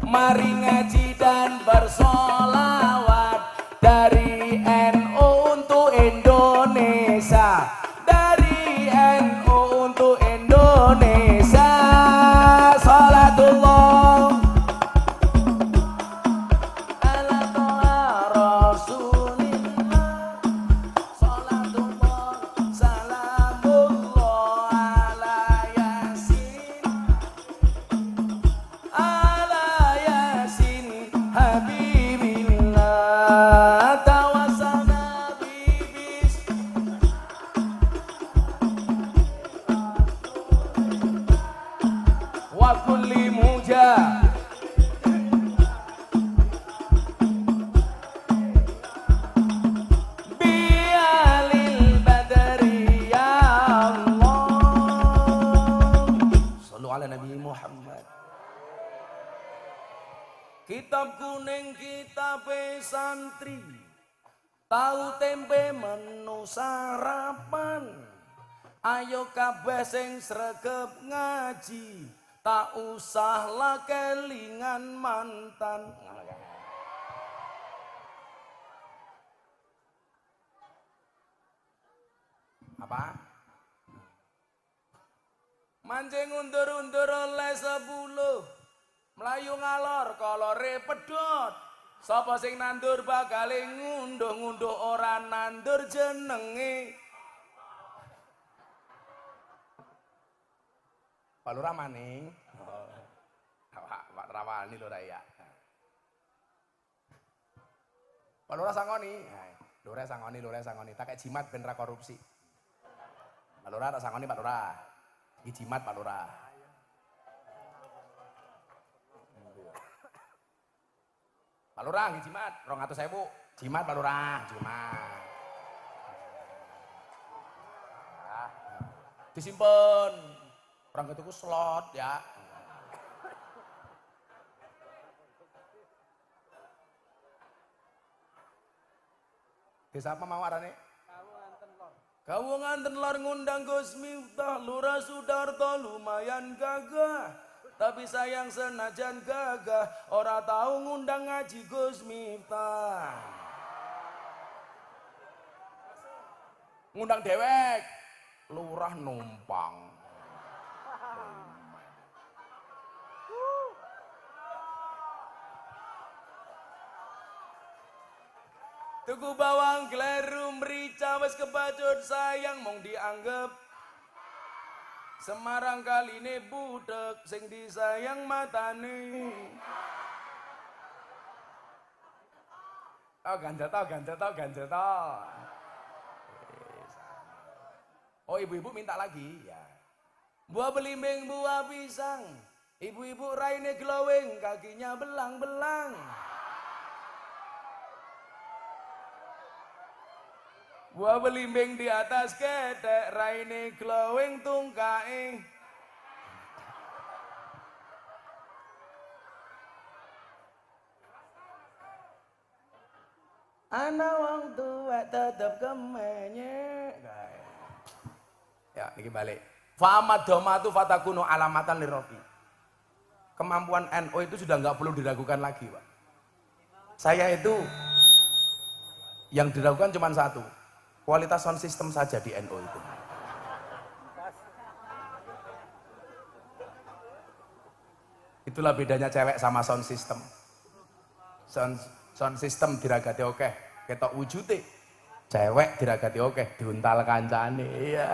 Speaker 1: Mari ngaji dan bersolawat dari NU untuk Indonesia, dari NU untuk Indonesia. Salatullah ala Toha Rasulillah. Salatullah salamullah ala yasin, ala yasin habibillah tawasana bibis. Wa kulli mujah bialil badari ya Allah. Sallu ala Nabi Muhammad. Kitab kuning kitab santri, tahu tempe menu sarapan. Ayo kabeh sing sregep ngaji, tak usah lah kelingan mantan. Apa? Mancing undur-undur oleh 10, melayu ngalor kolore pedot. Sapa sing nandur bakal ngunduh-ngunduh ora nandur jenenge. Pak Lurah maning. Pak Rawani Lurah ya. Pak Lurah sangoni. Lurah sangoni. Tak kayak jimat ben ra korupsi. Pak Lurah tak sangoni Pak Lurah. Iki jimat Pak Lurah. Pak Lurah iki jimat 200.000. Jimat Pak Lurah, jimat. Disimpen. Orang itu slot ya. Desa apa mau arane? Kamu nganten lor ngundang Gus Miftah, Lurah Sudarto lumayan gagah. Tapi sayang senajan gagah, ora tahu ngundang ngaji Gus Miftah. Ngundang dewek, lurah numpang. Tuku bawang kleru merica wis kebacut sayang mong dianggap Semarang kaline budek sing disayang matane. Ganjel to. Oh, ibu-ibu minta lagi ya. Buah belimbing, buah pisang. Ibu-ibu raine glowing, kakinya belang-belang. Buah belimbing di atas ketek, raine glowing tungkae. Ana wong tua tetep kemenye. Ya, niki balik. Fa'amad domatu fatakunu alamatan lirofi. Kemampuan NU itu sudah nggak perlu diragukan lagi, Pak. Saya itu yang diragukan cuma satu, kualitas sound system saja di NU itu. Itulah bedanya cewek sama sound system. Sound system diragati oke, ketok wujude. Cewek diragati oke, diuntal kancane. Iya.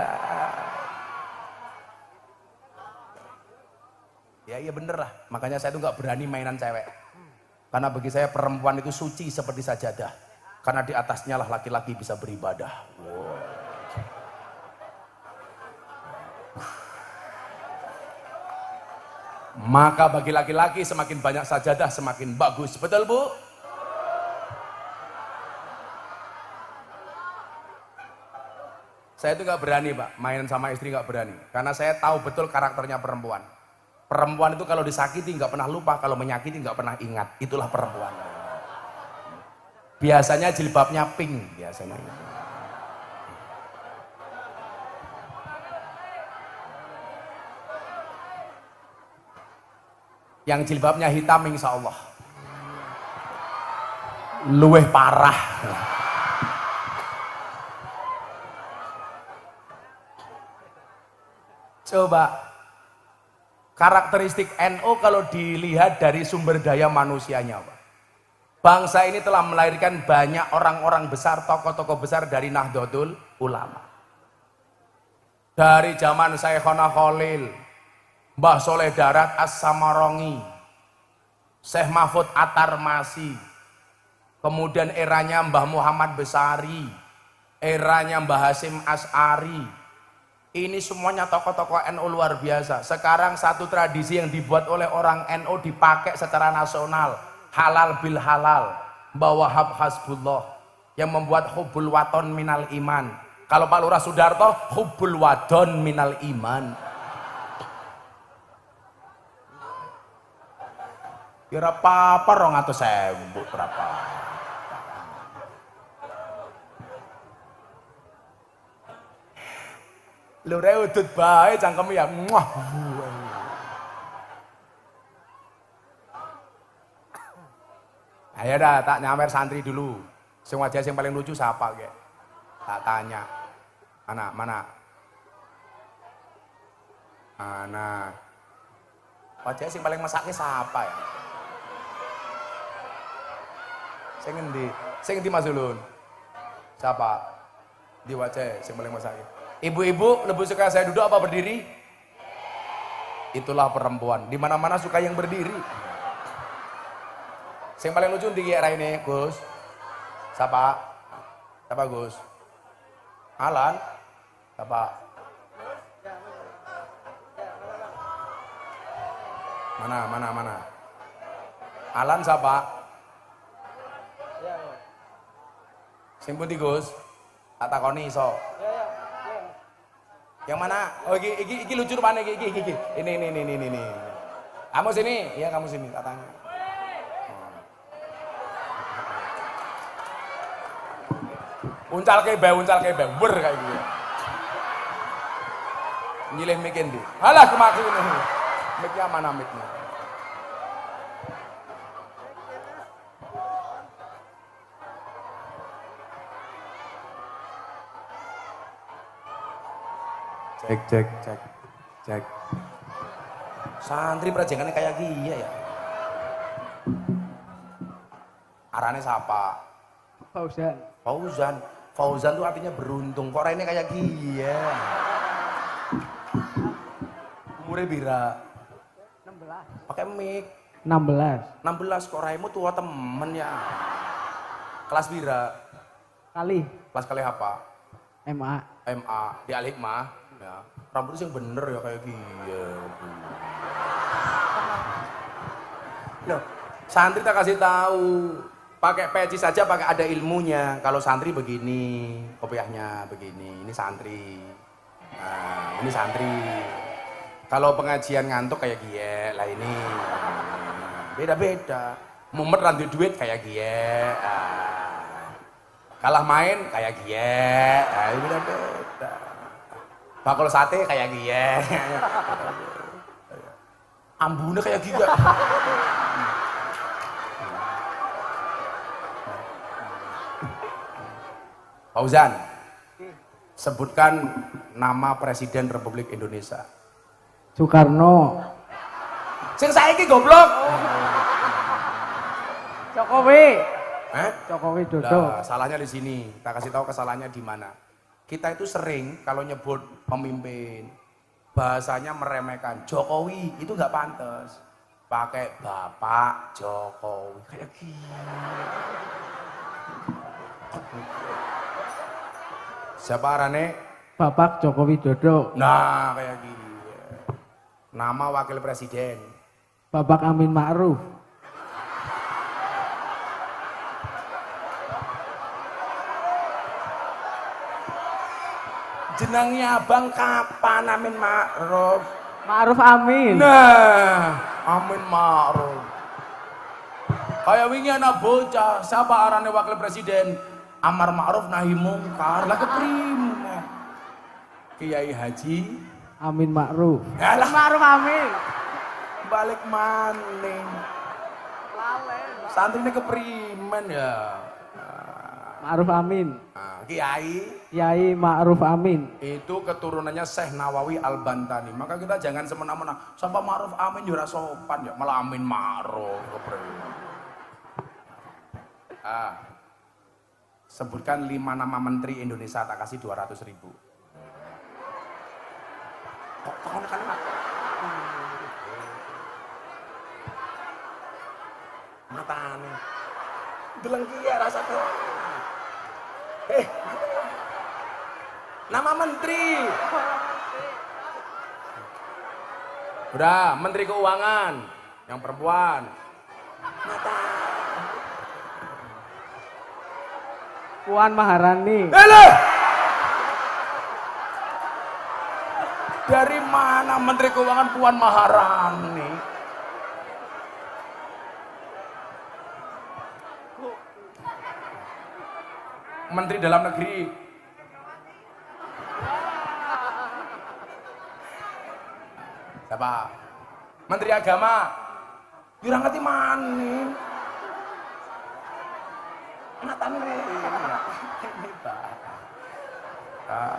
Speaker 1: Ya bener lah. Makanya saya tuh nggak berani mainan cewek. Karena bagi saya perempuan itu suci seperti sajadah. Karena di atasnya lah laki-laki bisa beribadah. Wow. Maka bagi laki-laki semakin banyak sajadah semakin bagus. Betul, Bu? Saya itu nggak berani, Pak, main sama istri nggak berani, karena saya tahu betul karakternya perempuan. Perempuan itu kalau disakiti nggak pernah lupa, kalau menyakiti nggak pernah ingat. Itulah perempuan. Biasanya jilbabnya pink, biasanya. Yang jilbabnya hitam, insya Allah luweh parah. Coba karakteristik NU kalau dilihat dari sumber daya manusianya, Pak. Bangsa ini telah melahirkan banyak orang-orang besar, tokoh-tokoh besar dari Nahdlatul Ulama. Dari zaman Syekhona Khalil, Mbah Soleh Darat As-Samarongi, Syekh Mahfud At-Tarmasi, kemudian eranya Mbah Muhammad Besari, eranya Mbah Hasyim Asy'ari. Ini semuanya tokoh-tokoh NU luar biasa. Sekarang satu tradisi yang dibuat oleh orang NU dipakai secara nasional, halal bil halal, Mbah Wahab Hasbullah, yang membuat hubbul waton minal iman. Kalau Pak Lurah Sudarto, hubbul wadon minal iman. Kira apa rong atau sembuh berapa? Lurah udut bae cangkem ya. Muah. Ayo dah, tak nyamer santri dulu. Sing wajah sing paling lucu siapa ge? Tak tanya. Mana? Wajah sing paling mesake siapa ya? Sing endi Mas Ulun? Siapa? Di wajah sing paling mesake. Ibu-ibu lebih suka saya duduk apa berdiri? Itulah perempuan. Di mana-mana suka yang berdiri. Yang paling lucu di ini, Gus. Siapa Gus? Alan? Siapa? Mana? Alan siapa? Sing pundi, Gus? Tak takoni iso. Yang mana? Oh, iki lucu rupane iki. Ini. Kamu sini? Iya, kamu sini, tak tanya. Uncal kebe, ber kayak gitu. Nyilih mikin di. Halah kemaki ini. Miknya mana miknya? Cek. Santri prajengannya kayak gini ya. Arane siapa? Fauzan tuh artinya beruntung. Kok ini kayak gini ya? Umure bira?
Speaker 2: 16.
Speaker 1: Pakai mic.
Speaker 2: 16.
Speaker 1: 16 kok raimu tua temen ya. Kelas bira?
Speaker 2: Kali.
Speaker 1: Kelas kali apa?
Speaker 2: MA.
Speaker 1: MA di Al Hikmah. Ya. Rambutnya yang bener ya kayak gini. Loh, santri tak kasih tahu. Pakai peci saja pakai ada ilmunya. Kalau santri begini, kopiahnya begini. Ini santri. Nah, ini santri. Kalau pengajian ngantuk kayak gie lah ini. Beda-beda. Mumet randu duit kayak gie. Kalah main kayak gie. Beda-beda. Bakul sate kayak gie. Ambune kayak gie. Fauzan, sebutkan nama Presiden Republik Indonesia.
Speaker 2: Soekarno.
Speaker 1: Sing saiki goblok.
Speaker 2: Jokowi.
Speaker 1: Jokowi
Speaker 2: Dodo.
Speaker 1: Salahnya di sini. Tak kasih tahu kesalahannya di mana. Kita itu sering kalau nyebut pemimpin bahasanya meremehkan. Jokowi itu nggak pantas. Pakai Bapak Jokowi kayak gini. Siapa arane?
Speaker 2: Bapak Jokowi Dodo.
Speaker 1: Nah, kayak gini. Nama wakil presiden.
Speaker 2: Bapak Amin Ma'ruf.
Speaker 1: Jenengnya abang kapan Amin Ma'ruf?
Speaker 2: Ma'ruf Amin.
Speaker 1: Nah, Amin Ma'ruf. Kayak wingi anak bocah, siapa arane wakil presiden? Amar Ma'ruf nahi mungkar. Lah keprima. Kiai Haji
Speaker 2: Amin Ma'ruf.
Speaker 1: Alah
Speaker 2: Ma'ruf Amin.
Speaker 1: balik maning. Santri ini keprimen ya.
Speaker 2: Ma'ruf Amin.
Speaker 1: Nah, Kiai
Speaker 2: Kiai Ma'ruf Amin.
Speaker 1: itu keturunannya Syekh Nawawi Al-Bantani. Maka kita jangan semena-mena. Sampai Ma'ruf Amin juga sopan ya. Malah Amin Ma'ruf. Sebutkan 5 nama menteri Indonesia, tak kasih 200.000. Kok tekan kan? Matane. Delengki ya rasa tuh. Nama menteri. Udah, menteri keuangan yang perempuan. Mata.
Speaker 2: Puan Maharani.
Speaker 1: Dari mana menteri keuangan Puan Maharani? Menteri dalam negeri. Siapa? Menteri agama. Jurang ngerti mana? Matane ini Pak.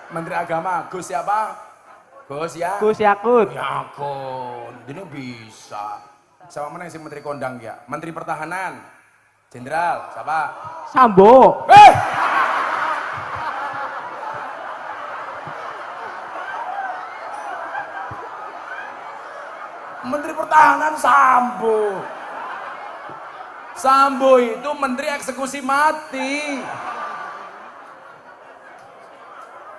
Speaker 1: Menteri Agama, Gus siapa? Gus ya?
Speaker 2: Gus Yakut.
Speaker 1: Yakut, ini bisa. Siapa mana yang Menteri Kondang ya? Menteri Pertahanan, Jenderal, siapa?
Speaker 2: Sambo.
Speaker 1: Menteri Pertahanan Sambo. Sambo itu Menteri Eksekusi Mati.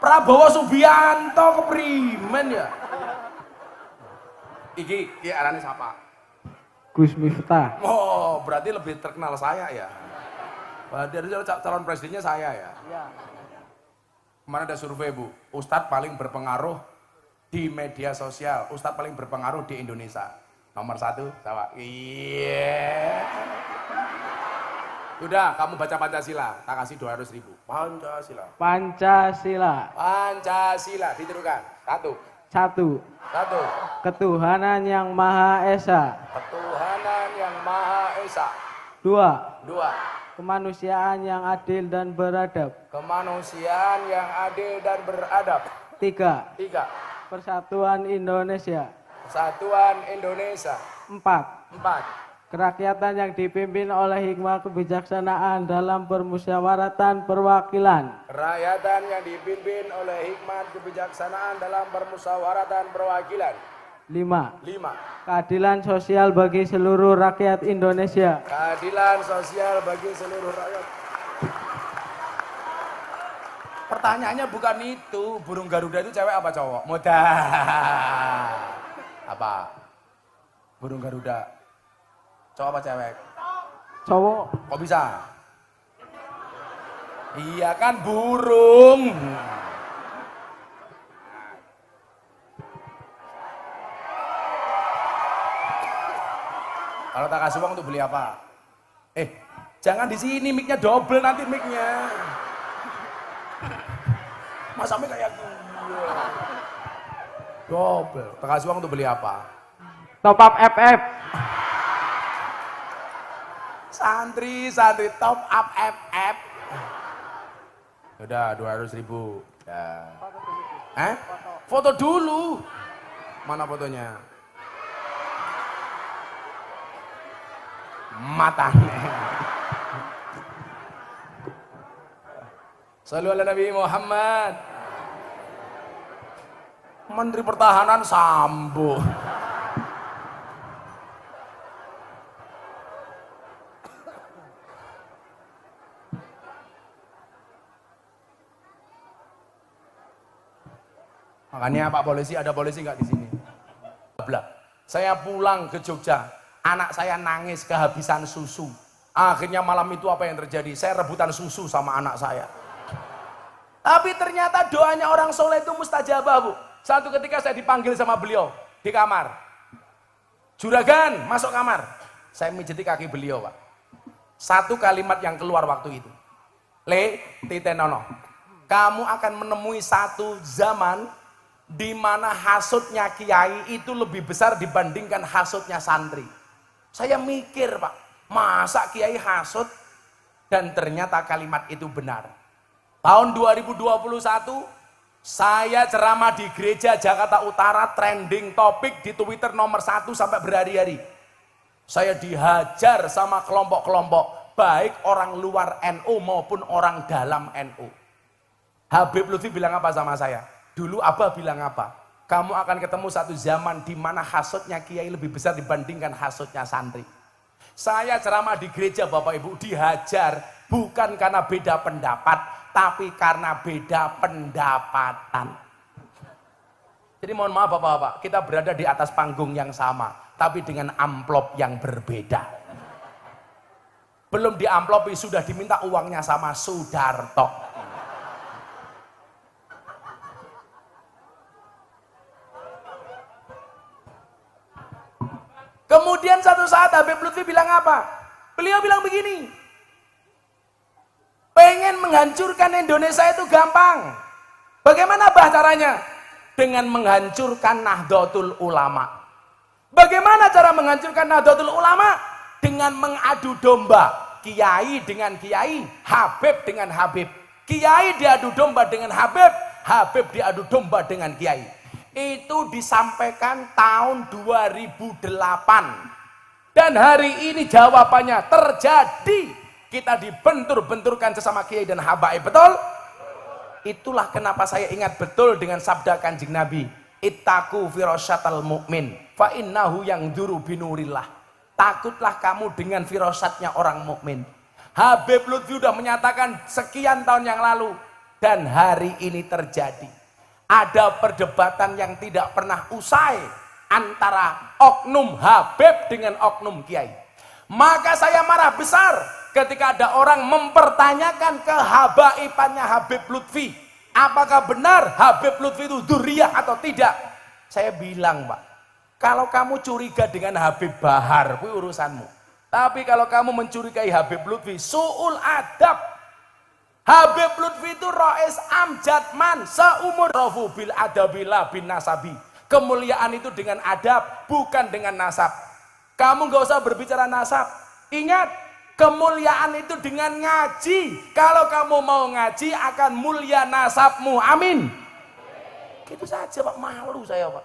Speaker 1: Prabowo Subianto keprimen ya. Iki arane siapa?
Speaker 2: Gus Miftah.
Speaker 1: Oh, berarti lebih terkenal saya ya. Berarti calon presidennya saya ya. Kemana ada survei Bu? Ustadz paling berpengaruh di media sosial, Ustadz paling berpengaruh di Indonesia. Nomor 1, siapa? Iya. Udah, kamu baca Pancasila, tak kasih 200.000. Pancasila.
Speaker 2: Pancasila.
Speaker 1: Pancasila, ditirukan. 1.
Speaker 2: 1.
Speaker 1: 1.
Speaker 2: Ketuhanan yang Maha Esa.
Speaker 1: Ketuhanan yang Maha Esa.
Speaker 2: 2.
Speaker 1: 2.
Speaker 2: Kemanusiaan yang adil dan beradab.
Speaker 1: Kemanusiaan yang adil dan beradab.
Speaker 2: 3.
Speaker 1: 3.
Speaker 2: Persatuan Indonesia.
Speaker 1: Persatuan Indonesia.
Speaker 2: 4.
Speaker 1: 4.
Speaker 2: Kerakyatan yang dipimpin oleh hikmah kebijaksanaan dalam permusyawaratan perwakilan.
Speaker 1: Kerakyatan yang dipimpin oleh hikmat kebijaksanaan dalam permusyawaratan perwakilan.
Speaker 2: 5.
Speaker 1: 5.
Speaker 2: Keadilan sosial bagi seluruh rakyat Indonesia.
Speaker 1: Keadilan sosial bagi seluruh rakyat. Pertanyaannya bukan itu, burung Garuda itu cewek apa cowok? Mudah. Apa? Burung Garuda. Cowok apa cewek?
Speaker 2: Cowok.
Speaker 1: Kok bisa? Iya kan burung. Kalau tak kasih uang untuk beli apa? Jangan di sini, mic-nya double nanti mic-nya. Masa mic kayak gini? Double. Tak kasih uang untuk beli apa?
Speaker 2: Top up FF.
Speaker 1: Santri top up FF. Udah 200.000. Ya. Foto dulu. Mana fotonya? Matanya. Shallu ala Nabi Muhammad. Menteri Pertahanan Sambo. Makanya Pak Polisi, ada polisi nggak di sini? Saya pulang ke Jogja, anak saya nangis kehabisan susu. Akhirnya malam itu apa yang terjadi? Saya rebutan susu sama anak saya. Tapi ternyata doanya orang soleh itu mustajabah, Bu. Satu ketika saya dipanggil sama beliau di kamar. Juragan, masuk kamar. Saya mijiti kaki beliau, Pak. Satu kalimat yang keluar waktu itu. Titenono. Kamu akan menemui satu zaman di mana hasutnya kiai itu lebih besar dibandingkan hasutnya santri. Saya mikir, Pak, masa kiai hasut? Dan ternyata kalimat itu benar. Tahun 2021, saya ceramah di gereja Jakarta Utara, trending topik di Twitter nomor 1 sampai berhari-hari. Saya dihajar sama kelompok-kelompok, baik orang luar NU maupun orang dalam NU. Habib Lutfi bilang apa sama saya? Dulu Abah bilang apa? Kamu akan ketemu satu zaman di mana hasutnya kiai lebih besar dibandingkan hasutnya santri. Saya ceramah di gereja, Bapak Ibu, dihajar bukan karena beda pendapat, tapi karena beda pendapatan. Jadi mohon maaf Bapak-bapak, kita berada di atas panggung yang sama, tapi dengan amplop yang berbeda. Belum diamplopi sudah diminta uangnya sama Sudarto. Kemudian satu saat Habib Lutfi bilang apa? Beliau bilang begini, pengen menghancurkan Indonesia itu gampang. Bagaimana bah caranya? Dengan menghancurkan Nahdlatul Ulama. Bagaimana cara menghancurkan Nahdlatul Ulama? Dengan mengadu domba. Kiai dengan kiai, Habib dengan Habib. Kiai diadu domba dengan Habib, Habib diadu domba dengan kiai. Itu disampaikan tahun 2008. Dan hari ini jawabannya terjadi. Kita dibentur-benturkan sesama kiai dan habaib, betul? Itulah kenapa saya ingat betul dengan sabda Kanjeng Nabi, ittaqu firasyatal mu'min fa innahu yangduru binurillah. Takutlah kamu dengan firasatnya orang mukmin. Habib Lutfi sudah menyatakan sekian tahun yang lalu, dan hari ini terjadi. Ada perdebatan yang tidak pernah usai antara oknum Habib dengan oknum kiai. Maka saya marah besar ketika ada orang mempertanyakan kehabaibannya Habib Lutfi. Apakah benar Habib Lutfi itu dzurriyyah atau tidak? Saya bilang, Pak, kalau kamu curiga dengan Habib Bahar, itu urusanmu. Tapi kalau kamu mencurigai Habib Lutfi, su'ul adab. Habib Lutfi itu Rais Amjadman, seumur rofu bil adabila bin nasabi. Kemuliaan itu dengan adab, bukan dengan nasab. Kamu gak usah berbicara nasab. Ingat, kemuliaan itu dengan ngaji. Kalau kamu mau ngaji, akan mulia nasabmu. Amin. Gitu saja, Pak. Malu saya, Pak.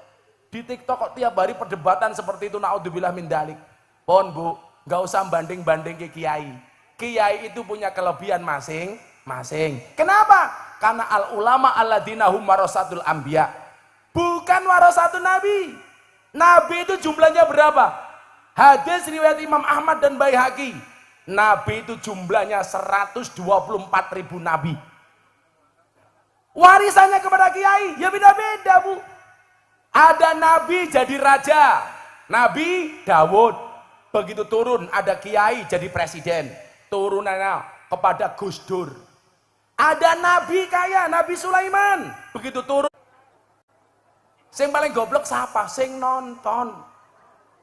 Speaker 1: Di TikTok kok tiap hari perdebatan seperti itu, naudzubillah min dalik. Pon, Bu, Nggak usah banding-banding ke kiai. Kiai itu punya kelebihan masing-masing. Kenapa? Karena al ulama alladzina hum warasatul anbiya. Bukan warasatun nabi. Nabi itu jumlahnya berapa? Hadis riwayat Imam Ahmad dan Baihaqi. Nabi itu jumlahnya 124.000 nabi. Warisannya kepada kiai ya beda-beda, Bu. Ada nabi jadi raja, Nabi Dawud. Begitu turun ada kiai jadi presiden, turunannya kepada Gus Dur. Ada nabi kaya, Nabi Sulaiman. Begitu turun, sing paling goblok siapa? Sing nonton.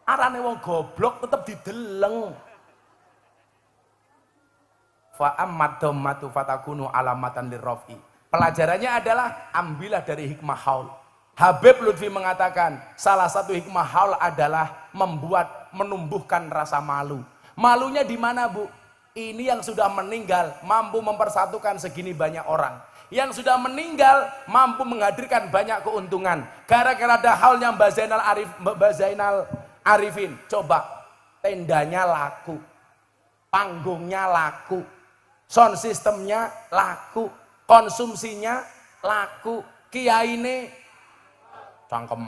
Speaker 1: Arane wong goblok tetep dideleng. Fa ammat dhammatu fatakunu alamatan lirrafi. Pelajarannya adalah ambillah dari hikmah haul. Habib Lutfi mengatakan salah satu hikmah haul adalah menumbuhkan rasa malu. Malunya di mana, Bu? Ini yang sudah meninggal mampu mempersatukan segini banyak orang. Yang sudah meninggal mampu menghadirkan banyak keuntungan. Gara-gara ada haulnya Mbak Zainal Arifin. Coba, tendanya laku, panggungnya laku, sound systemnya laku, konsumsinya laku, kiai ini cangkem.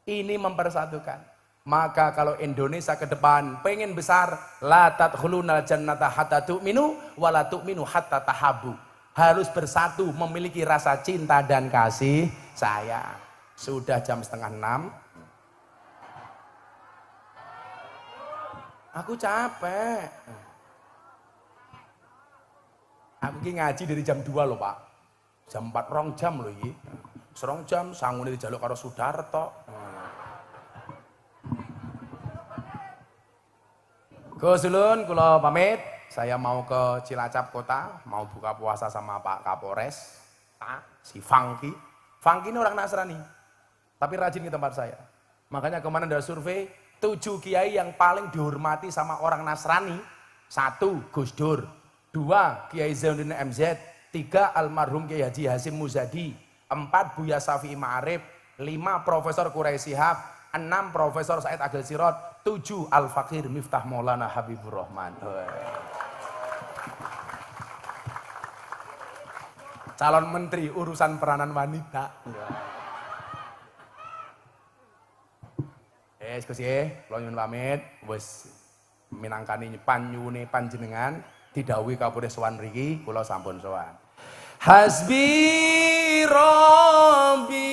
Speaker 1: Ini mempersatukan. Maka kalau Indonesia ke depan pengen besar, la tadkhulunal jannata hatta tu'minu wa la tu'minu hatta tahabu. Harus bersatu, memiliki rasa cinta dan kasih sayang. Sudah jam 5:30. Aku capek. Aku ki ngaji dari jam 2 loh, Pak. Jam 4 rong jam loh iki. Serong jam sangune dijaluk karo Sudarto. Gus Ulun kula pamit. Saya mau ke Cilacap kota, mau buka puasa sama Pak Kapolres. Si Funky. Funky ini orang Nasrani. Tapi rajin ke tempat saya. Makanya kemarin ada survei 7 kiai yang paling dihormati sama orang Nasrani. 1 Gus Dur, 2 Kiai Zainuddin MZ, 3 almarhum Kiai Haji Hasyim Muzadi, 4 Buya Syafi'i Ma'arif, 5 Profesor Quraisy Shihab, 6 Profesor Said Agil Sirot, 7 Al-Fakir Miftah Maulana Habibur Rahman. Calon menteri urusan peranan wanita. Gus kula nyuwun pamit, wis minangkani panyuwune panjenengan didhawuhi kapurih sowan mriki, kula sampun sowan. Hasbi Rabbi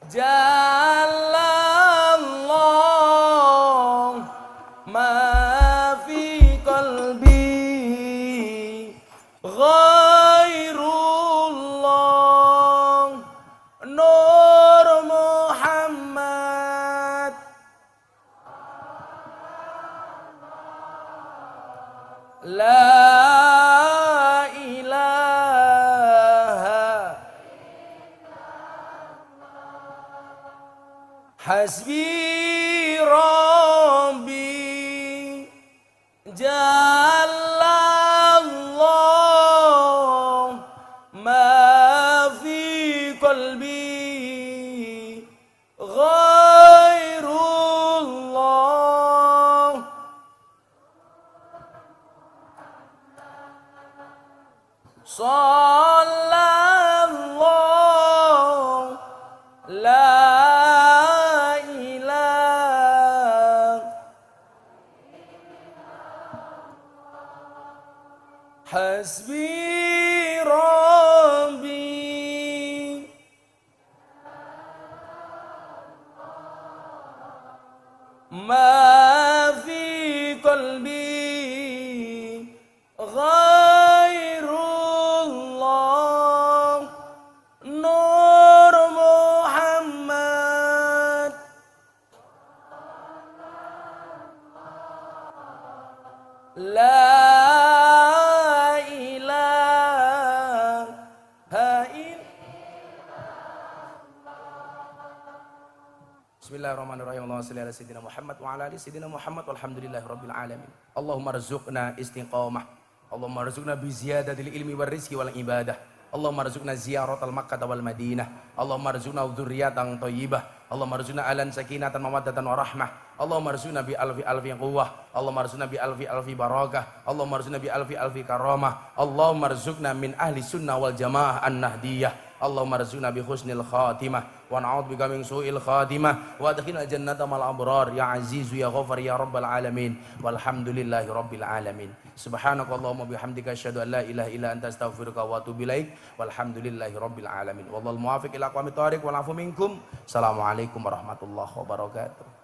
Speaker 1: Jalallah ma fi qalbi ghairullah Nur Muhammad La ilaha Hasbi Rabbi Jalallah ma fi qalbi ghairullah Sallallahu la ilaha Hasbi Rabbi ma fi qalbi ghairullah Nur Muhammad La Bismillahirrahmanirrahim. Allahumma shalli ala sayyidina Muhammad wa ala ali sayyidina Muhammad walhamdulillahirabbil alamin. Allahumma rzuqna istiqamah. Allahumma rzuqna bi ziyadatil ilmi war rizqi wal ibadah. Allahumma arzuqna ziyaratal Makkah wal Madinah. Allahumma arzuqna dzurriyyatan thayyibah. Allahumma arzuqna alan sakinatan mawaddatan wa rahmah. Allahumma arzuqna bi alfi quwwah. Allahumma arzuqna bi alfi barakah. Allahumma arzuqna bi alfi karamah. Allahumma arzuqna min ahli sunnah wal jamaah an-nahdiyah. Allahumma arzuqna bi husnil khatimah wa na'udzubika min su'il khatimah wa adkhilna jannata mal abrar ya azizu ya ghafar ya rabbal alamin walhamdulillahi rabbil alamin. Subhanakallahumma bihamdika asyhadu an la ilaha illa anta astaghfiruka wa atubu ilaik walhamdulillahi rabbil alamin. Wallahul muwaffiq ila aqwamit thoriq wal afu minkum. Assalamualaikum warahmatullahi wabarakatuh.